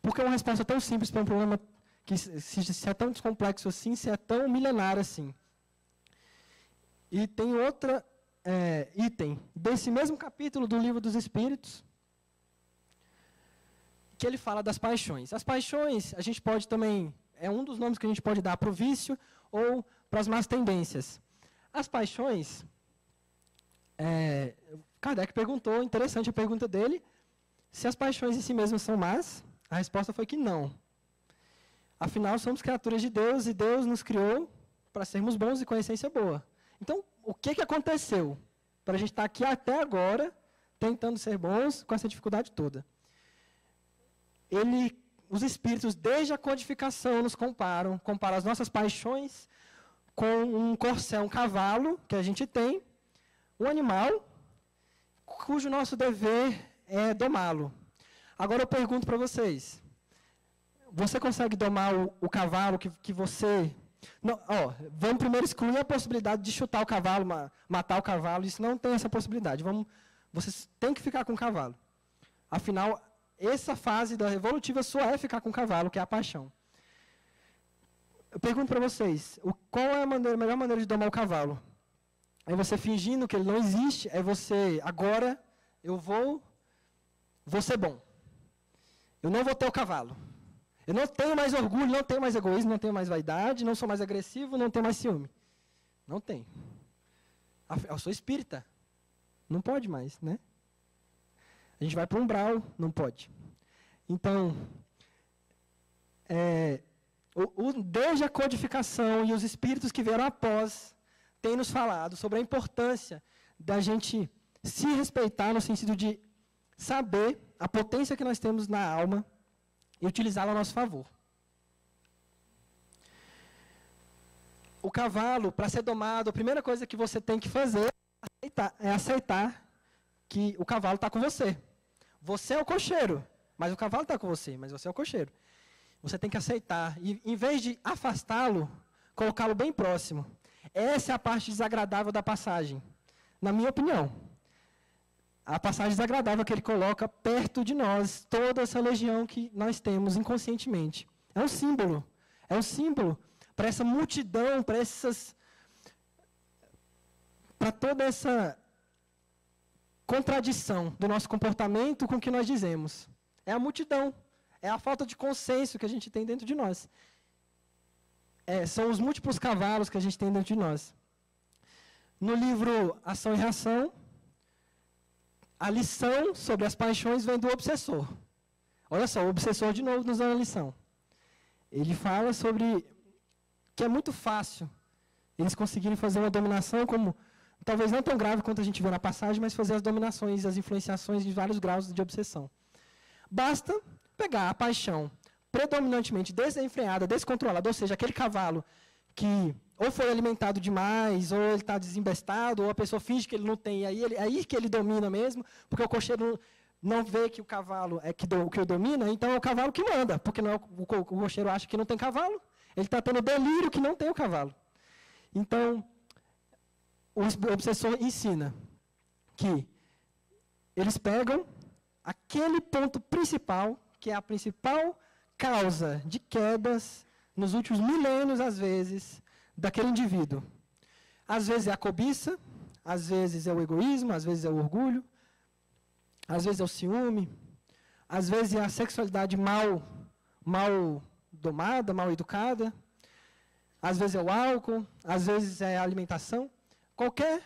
Porque é uma resposta tão simples para um problema que, se é tão complexo assim, se é tão milenário assim. E tem outro item desse mesmo capítulo do Livro dos Espíritos, que ele fala das paixões. As paixões, a gente pode também... É um dos nomes que a gente pode dar para o vício ou para as más tendências. As paixões, Kardec perguntou, interessante a pergunta dele, se as paixões em si mesmas são más. A resposta foi que não. Afinal, somos criaturas de Deus e Deus nos criou para sermos bons e com a essência boa. Então, o que aconteceu para a gente estar aqui até agora, tentando ser bons com essa dificuldade toda. Os espíritos, desde a codificação, nos comparam as nossas paixões com um corcel, um cavalo que a gente tem, um animal cujo nosso dever é domá-lo. Agora eu pergunto para vocês, você consegue domar o cavalo que você... Não, vamos primeiro excluir a possibilidade de chutar o cavalo, matar o cavalo, isso não tem essa possibilidade. Vocês têm que ficar com o cavalo. Afinal, essa fase da evolutiva sua é ficar com o cavalo, que é a paixão. Eu pergunto para vocês, qual é a melhor maneira de domar o cavalo? É você fingindo que ele não existe, é você, agora eu vou ser bom. Eu não vou ter o cavalo. Eu não tenho mais orgulho, não tenho mais egoísmo, não tenho mais vaidade, não sou mais agressivo, não tenho mais ciúme. Não tenho. Eu sou espírita. Não pode mais, né? A gente vai para o umbral, não pode. Então, desde a codificação e os espíritos que vieram após, têm nos falado sobre a importância da gente se respeitar no sentido de saber a potência que nós temos na alma e utilizá-la a nosso favor. O cavalo, para ser domado, a primeira coisa que você tem que fazer é aceitar que o cavalo está com você. Você é o cocheiro, mas o cavalo está com você, mas você é o cocheiro. Você tem que aceitar e, em vez de afastá-lo, colocá-lo bem próximo. Essa é a parte desagradável da passagem, na minha opinião. A passagem desagradável que ele coloca perto de nós, toda essa legião que nós temos inconscientemente. É um símbolo para essa multidão, para toda essa contradição do nosso comportamento com o que nós dizemos. É a multidão, é a falta de consenso que a gente tem dentro de nós. São os múltiplos cavalos que a gente tem dentro de nós. No livro Ação e Reação, a lição sobre as paixões vem do obsessor. Olha só, o obsessor de novo nos dá uma lição. Ele fala sobre que é muito fácil eles conseguirem fazer uma dominação como, talvez não tão grave quanto a gente vê na passagem, mas fazer as dominações, as influenciações de vários graus de obsessão. Basta pegar a paixão predominantemente desenfreada, descontrolada, ou seja, aquele cavalo que ou foi alimentado demais, ou ele está desembestado, ou a pessoa finge que ele não tem, aí que ele domina mesmo, porque o cocheiro não vê que o cavalo é que o domina, então é o cavalo que manda, porque não é o cocheiro acha que não tem cavalo, ele está tendo delírio que não tem o cavalo. Então, o obsessor ensina que eles pegam aquele ponto principal, que é a principal causa de quedas nos últimos milênios, às vezes, daquele indivíduo. Às vezes é a cobiça, às vezes é o egoísmo, às vezes é o orgulho, às vezes é o ciúme, às vezes é a sexualidade mal domada, mal educada, às vezes é o álcool, às vezes é a alimentação. Qualquer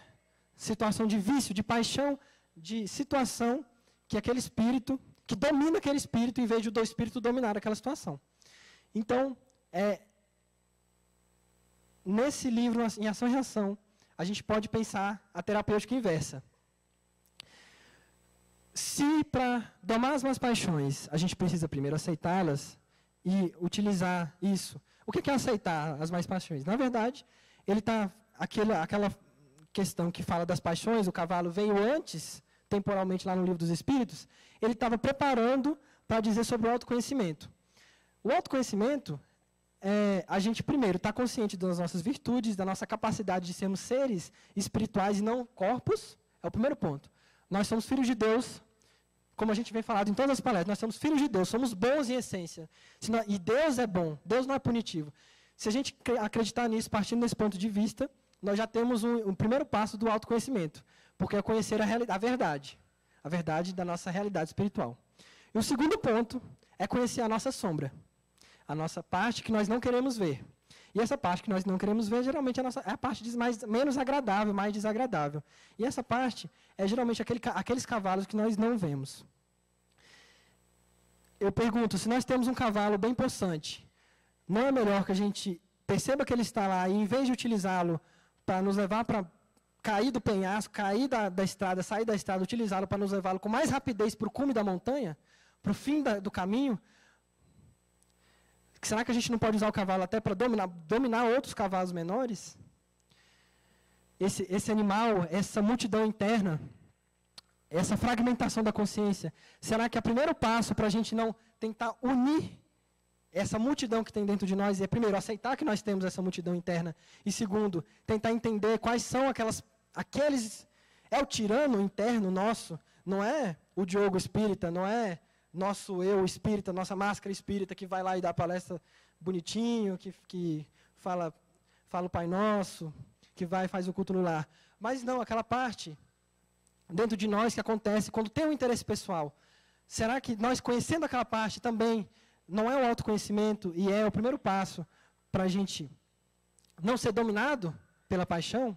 situação de vício, de paixão, de situação que aquele espírito, que domina aquele espírito, em vez de o do espírito dominar aquela situação. Então, nesse livro, em Ação e Reação, a gente pode pensar a terapêutica inversa. Se para domar as más paixões, a gente precisa primeiro aceitá-las e utilizar isso. O que é aceitar as más paixões? Na verdade, ele está aquela questão que fala das paixões, o cavalo veio antes, temporalmente lá no Livro dos Espíritos, ele estava preparando para dizer sobre o autoconhecimento. O autoconhecimento a gente primeiro está consciente das nossas virtudes, da nossa capacidade de sermos seres espirituais e não corpos, é o primeiro ponto. Nós somos filhos de Deus, como a gente vem falado em todas as palestras, nós somos filhos de Deus, somos bons em essência. E Deus é bom, Deus não é punitivo. Se a gente acreditar nisso, partindo desse ponto de vista, nós já temos um primeiro passo do autoconhecimento, porque é conhecer a verdade da nossa realidade espiritual. E o segundo ponto é conhecer a nossa sombra, a nossa parte que nós não queremos ver. E essa parte que nós não queremos ver, geralmente é a parte menos agradável, mais desagradável. E essa parte é geralmente aqueles cavalos que nós não vemos. Eu pergunto, se nós temos um cavalo bem possante, não é melhor que a gente perceba que ele está lá e, em vez de utilizá-lo para nos levar para cair do penhasco, cair da estrada, sair da estrada, utilizá-lo para nos levá-lo com mais rapidez para o cume da montanha, para o fim do caminho, será que a gente não pode usar o cavalo até para dominar outros cavalos menores? Esse animal, essa multidão interna, essa fragmentação da consciência, será que é o primeiro passo para a gente não tentar unir essa multidão que tem dentro de nós? É, primeiro, aceitar que nós temos essa multidão interna. E segundo, tentar entender quais são aqueles... É o tirano interno nosso, não é o Diogo espírita, não é nosso eu espírita, nossa máscara espírita que vai lá e dá palestra bonitinho, que fala o Pai Nosso, que vai e faz o culto no lar. Mas não, aquela parte dentro de nós que acontece quando tem um interesse pessoal. Será que nós, conhecendo aquela parte também, não é o autoconhecimento e é o primeiro passo para a gente não ser dominado pela paixão?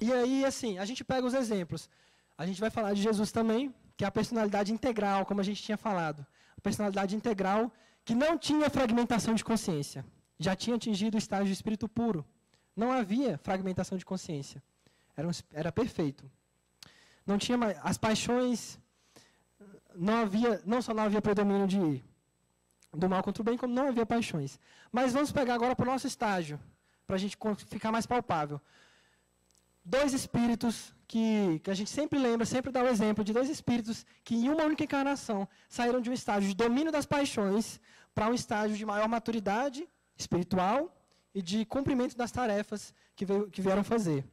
E aí, assim, a gente pega os exemplos. A gente vai falar de Jesus também, que é a personalidade integral, como a gente tinha falado. A personalidade integral que não tinha fragmentação de consciência. Já tinha atingido o estágio de espírito puro. Não havia fragmentação de consciência. Era perfeito. Não tinha mais, as paixões, não só não havia predomínio do mal contra o bem, como não havia paixões. Mas vamos pegar agora para o nosso estágio, para a gente ficar mais palpável. Dois espíritos que a gente sempre lembra, sempre dá o exemplo de dois espíritos que em uma única encarnação saíram de um estágio de domínio das paixões para um estágio de maior maturidade espiritual e de cumprimento das tarefas que vieram fazer.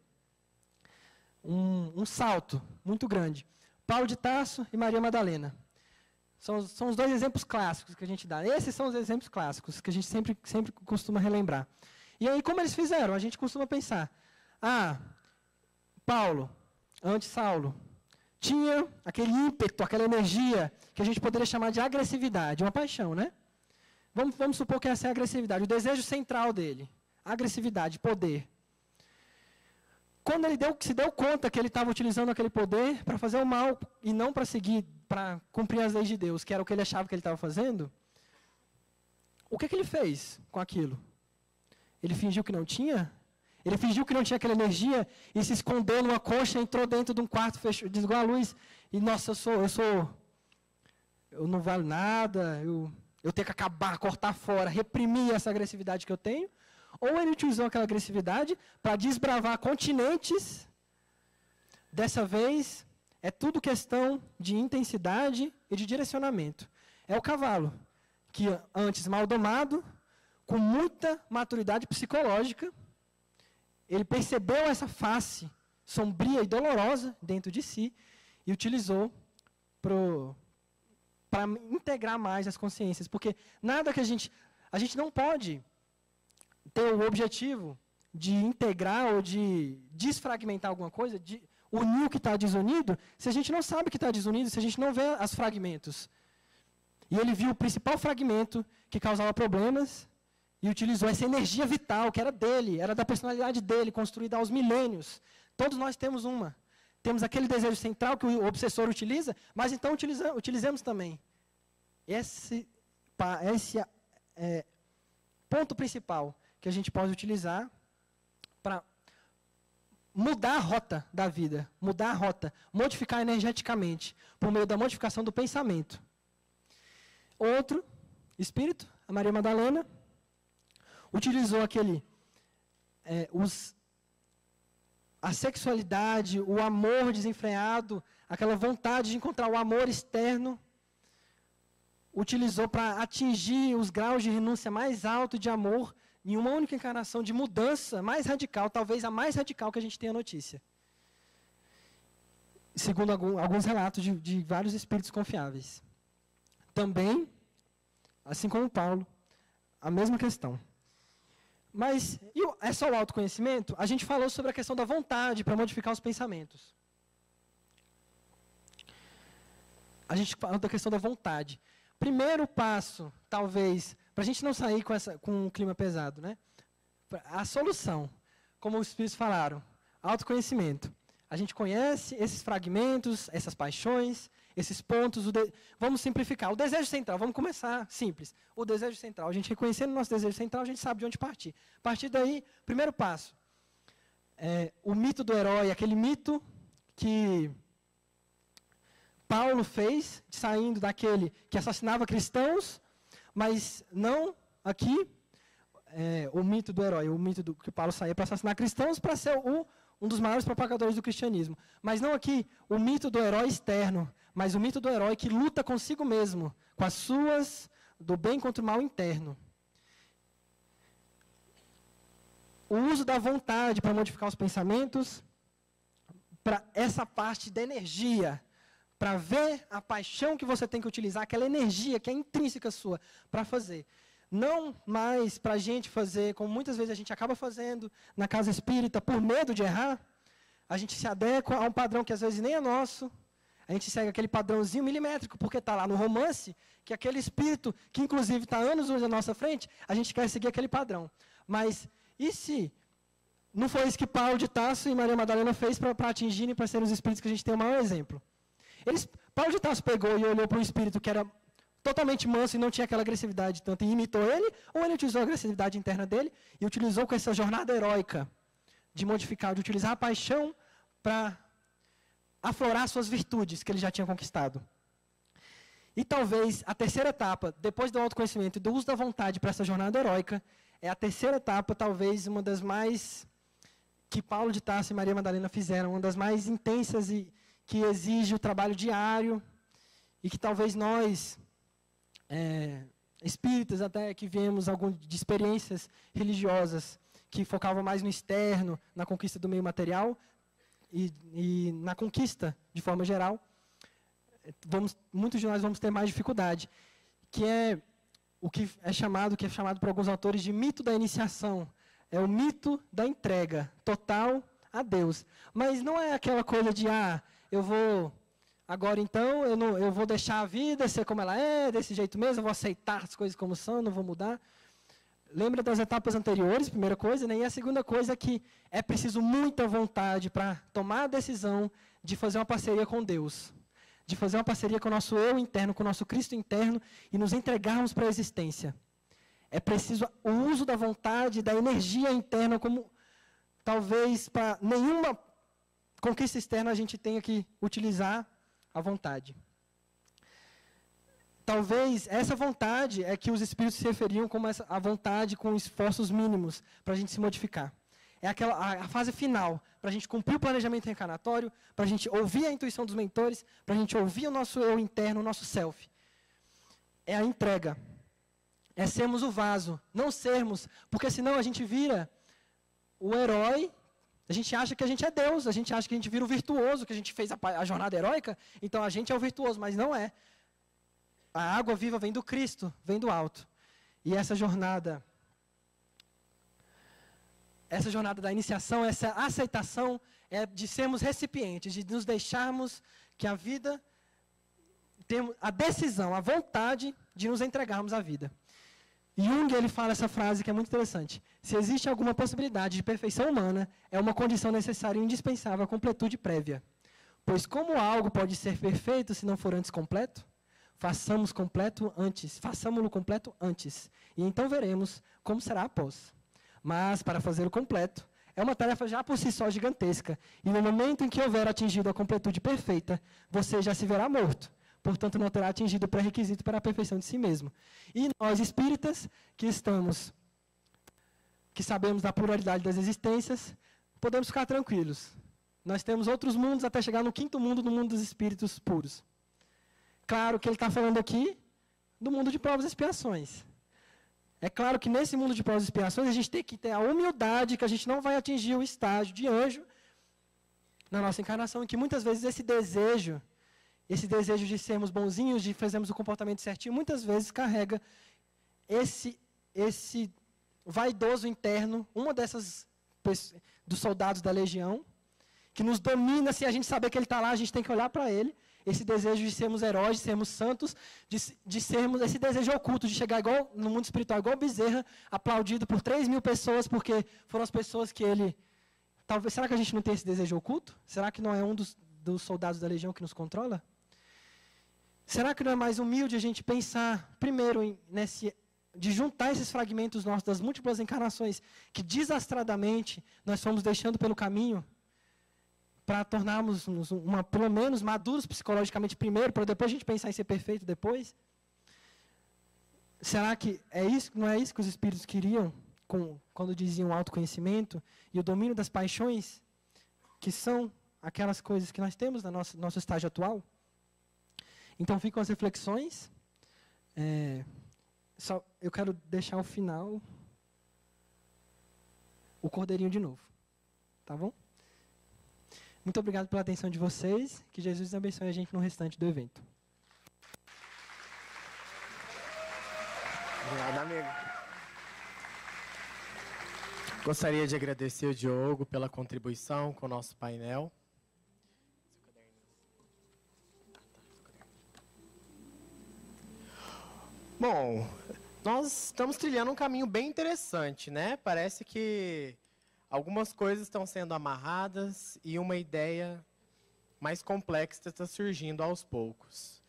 Um salto muito grande. Paulo de Tarso e Maria Madalena. São os dois exemplos clássicos que a gente dá. Esses são os exemplos clássicos que a gente sempre costuma relembrar. E aí, como eles fizeram? A gente costuma pensar, Paulo, antes Saulo, tinha aquele ímpeto, aquela energia que a gente poderia chamar de agressividade, uma paixão, né? Vamos supor que essa é a agressividade, o desejo central dele, agressividade, poder. Quando ele se deu conta que ele estava utilizando aquele poder para fazer o mal e não para cumprir as leis de Deus, que era o que ele achava que ele estava fazendo, o que ele fez com aquilo? Ele fingiu que não tinha? Ele fingiu que não tinha aquela energia e se escondeu numa coxa, entrou dentro de um quarto, fechou, desligou a luz e, nossa, eu não valho nada, eu tenho que acabar, cortar fora, reprimir essa agressividade que eu tenho. Ou ele utilizou aquela agressividade para desbravar continentes. Dessa vez, é tudo questão de intensidade e de direcionamento. É o cavalo, que antes mal domado, com muita maturidade psicológica, ele percebeu essa face sombria e dolorosa dentro de si e utilizou para integrar mais as consciências. Porque nada que a gente não pode ter o objetivo de integrar ou de desfragmentar alguma coisa, de unir o que está desunido, se a gente não sabe que está desunido, se a gente não vê os fragmentos. E ele viu o principal fragmento que causava problemas e utilizou essa energia vital, que era dele, era da personalidade dele, construída aos milênios. Todos nós temos uma. Temos aquele desejo central que o obsessor utiliza, mas então utilizemos também. Esse é ponto principal que a gente pode utilizar para mudar a rota da vida, mudar a rota, modificar energeticamente, por meio da modificação do pensamento. Outro espírito, a Maria Madalena, utilizou a sexualidade, o amor desenfreado, aquela vontade de encontrar o amor externo, utilizou para atingir os graus de renúncia mais altos de amor em uma única encarnação de mudança mais radical, talvez a mais radical que a gente tenha notícia. Segundo alguns relatos de vários espíritos confiáveis. Também, assim como Paulo, a mesma questão. Mas, é só o autoconhecimento? A gente falou sobre a questão da vontade para modificar os pensamentos. A gente falou da questão da vontade. Primeiro passo, talvez, para a gente não sair com um clima pesado, né? A solução, como os espíritos falaram, autoconhecimento. A gente conhece esses fragmentos, essas paixões, esses pontos. Vamos simplificar. O desejo central, vamos começar simples. O desejo central, a gente reconhecendo o nosso desejo central, a gente sabe de onde partir. A partir daí, primeiro passo, o mito do herói, aquele mito que Paulo fez, saindo daquele que assassinava cristãos, mas não aqui, o mito do herói, o mito do que Paulo saía para assassinar cristãos, para ser um dos maiores propagadores do cristianismo. Mas não aqui o mito do herói externo, mas o mito do herói que luta consigo mesmo, com as suas, do bem contra o mal interno. O uso da vontade para modificar os pensamentos, para essa parte da energia, para ver a paixão que você tem que utilizar, aquela energia que é intrínseca sua, para fazer. Não mais para a gente fazer, como muitas vezes a gente acaba fazendo na casa espírita, por medo de errar, a gente se adequa a um padrão que às vezes nem é nosso, a gente segue aquele padrãozinho milimétrico, porque está lá no romance, que aquele espírito, que inclusive está anos na nossa frente, a gente quer seguir aquele padrão. Mas, e se não foi isso que Paulo de Tarso e Maria Madalena fez para atingirem, para serem os espíritos que a gente tem o maior exemplo? Paulo de Tarso pegou e olhou para um espírito que era totalmente manso e não tinha aquela agressividade tanto, e imitou ele, ou ele utilizou a agressividade interna dele e utilizou com essa jornada heróica de modificar, de utilizar a paixão para aflorar suas virtudes que ele já tinha conquistado. E talvez a terceira etapa, depois do autoconhecimento e do uso da vontade para essa jornada heróica, é a terceira etapa, talvez uma das mais que Paulo de Tarso e Maria Madalena fizeram, uma das mais intensas e que exige o trabalho diário e que talvez nós, espíritas até que viemos de experiências religiosas que focavam mais no externo, na conquista do meio material e na conquista de forma geral, muitos de nós vamos ter mais dificuldade, que é o que é chamado por alguns autores de mito da iniciação. É o mito da entrega total a Deus. Mas não é aquela coisa de, eu vou, agora então, eu vou deixar a vida ser como ela é, desse jeito mesmo, eu vou aceitar as coisas como são, não vou mudar. Lembra das etapas anteriores, primeira coisa, né? E a segunda coisa é que é preciso muita vontade para tomar a decisão de fazer uma parceria com Deus. De fazer uma parceria com o nosso eu interno, com o nosso Cristo interno e nos entregarmos para a existência. É preciso o uso da vontade, da energia interna, como talvez para nenhuma conquista externa a gente tenha que utilizar a vontade. Talvez essa vontade é que os espíritos se referiam como a vontade com esforços mínimos para a gente se modificar. É a fase final, para a gente cumprir o planejamento reencarnatório, para a gente ouvir a intuição dos mentores, para a gente ouvir o nosso eu interno, o nosso self. É a entrega. É sermos o vaso, não sermos, porque senão a gente vira o herói, a gente acha que a gente é Deus, a gente acha que a gente vira o virtuoso, que a gente fez a jornada heróica, então a gente é o virtuoso, mas não é. A água viva vem do Cristo, vem do alto. E essa jornada da iniciação, essa aceitação é de sermos recipientes, de nos deixarmos que a vida, temos a decisão, a vontade de nos entregarmos à vida. Jung, ele fala essa frase que é muito interessante. Se existe alguma possibilidade de perfeição humana, é uma condição necessária e indispensável à completude prévia. Pois como algo pode ser perfeito se não for antes completo? Façamo-lo completo antes, e então veremos como será após. Mas, para fazê-lo completo, é uma tarefa já por si só gigantesca, e no momento em que houver atingido a completude perfeita, você já se verá morto, portanto não terá atingido o pré-requisito para a perfeição de si mesmo. E nós, espíritas, que sabemos da pluralidade das existências, podemos ficar tranquilos. Nós temos outros mundos até chegar no quinto mundo, no mundo dos espíritos puros. Claro que ele está falando aqui do mundo de provas e expiações. É claro que nesse mundo de provas e expiações a gente tem que ter a humildade que a gente não vai atingir o estágio de anjo na nossa encarnação, e que muitas vezes esse desejo de sermos bonzinhos, de fazermos o comportamento certinho, muitas vezes carrega esse vaidoso interno, uma dos soldados da legião, que nos domina. Se a gente saber que ele está lá, a gente tem que olhar para ele. Esse desejo de sermos heróis, de sermos santos, de sermos esse desejo oculto, de chegar igual no mundo espiritual, igual Bezerra, aplaudido por 3.000 pessoas, porque foram as pessoas que ele... Será que a gente não tem esse desejo oculto? Será que não é um dos soldados da legião que nos controla? Será que não é mais humilde a gente pensar, primeiro, de juntar esses fragmentos nossos das múltiplas encarnações que desastradamente nós fomos deixando pelo caminho, para tornarmos pelo menos maduros psicologicamente primeiro, para depois a gente pensar em ser perfeito depois? Será que não é isso que os espíritos queriam quando diziam autoconhecimento e o domínio das paixões, que são aquelas coisas que nós temos no nosso estágio atual? Então ficam as reflexões. Eu quero deixar ao final o cordeirinho de novo. Tá bom? Muito obrigado pela atenção de vocês. Que Jesus abençoe a gente no restante do evento. Obrigado, amigo. Gostaria de agradecer o Diogo pela contribuição com o nosso painel. Bom, nós estamos trilhando um caminho bem interessante, né? Parece que algumas coisas estão sendo amarradas e uma ideia mais complexa está surgindo aos poucos.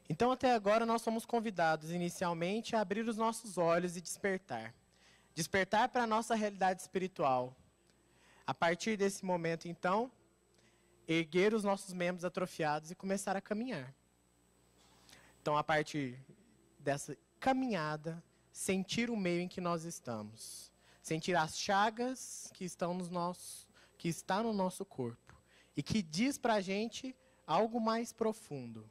Então, até agora, nós somos convidados, inicialmente, a abrir os nossos olhos e despertar. Despertar para a nossa realidade espiritual. A partir desse momento, então, erguer os nossos membros atrofiados e começar a caminhar. Então, a partir dessa caminhada, sentir o meio em que nós estamos. Sentir as chagas que está no nosso corpo. E que diz para a gente algo mais profundo.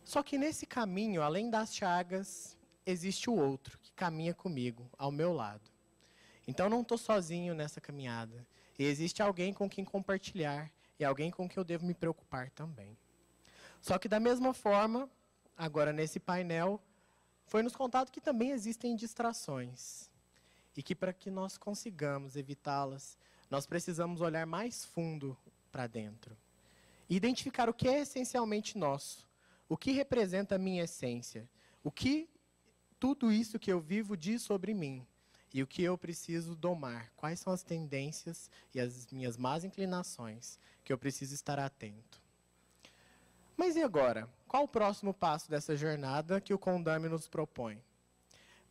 Só que nesse caminho, além das chagas, existe o outro que caminha comigo, ao meu lado. Então, não estou sozinho nessa caminhada. E existe alguém com quem compartilhar e alguém com quem eu devo me preocupar também. Só que, da mesma forma, agora nesse painel, foi nos contado que também existem distrações. E que para que nós consigamos evitá-las, nós precisamos olhar mais fundo para dentro. E identificar o que é essencialmente nosso. O que representa a minha essência? O que tudo isso que eu vivo diz sobre mim? E o que eu preciso domar? Quais são as tendências e as minhas más inclinações que eu preciso estar atento? Mas e agora? Qual o próximo passo dessa jornada que o Condame nos propõe?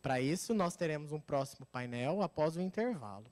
Para isso, nós teremos um próximo painel após o intervalo.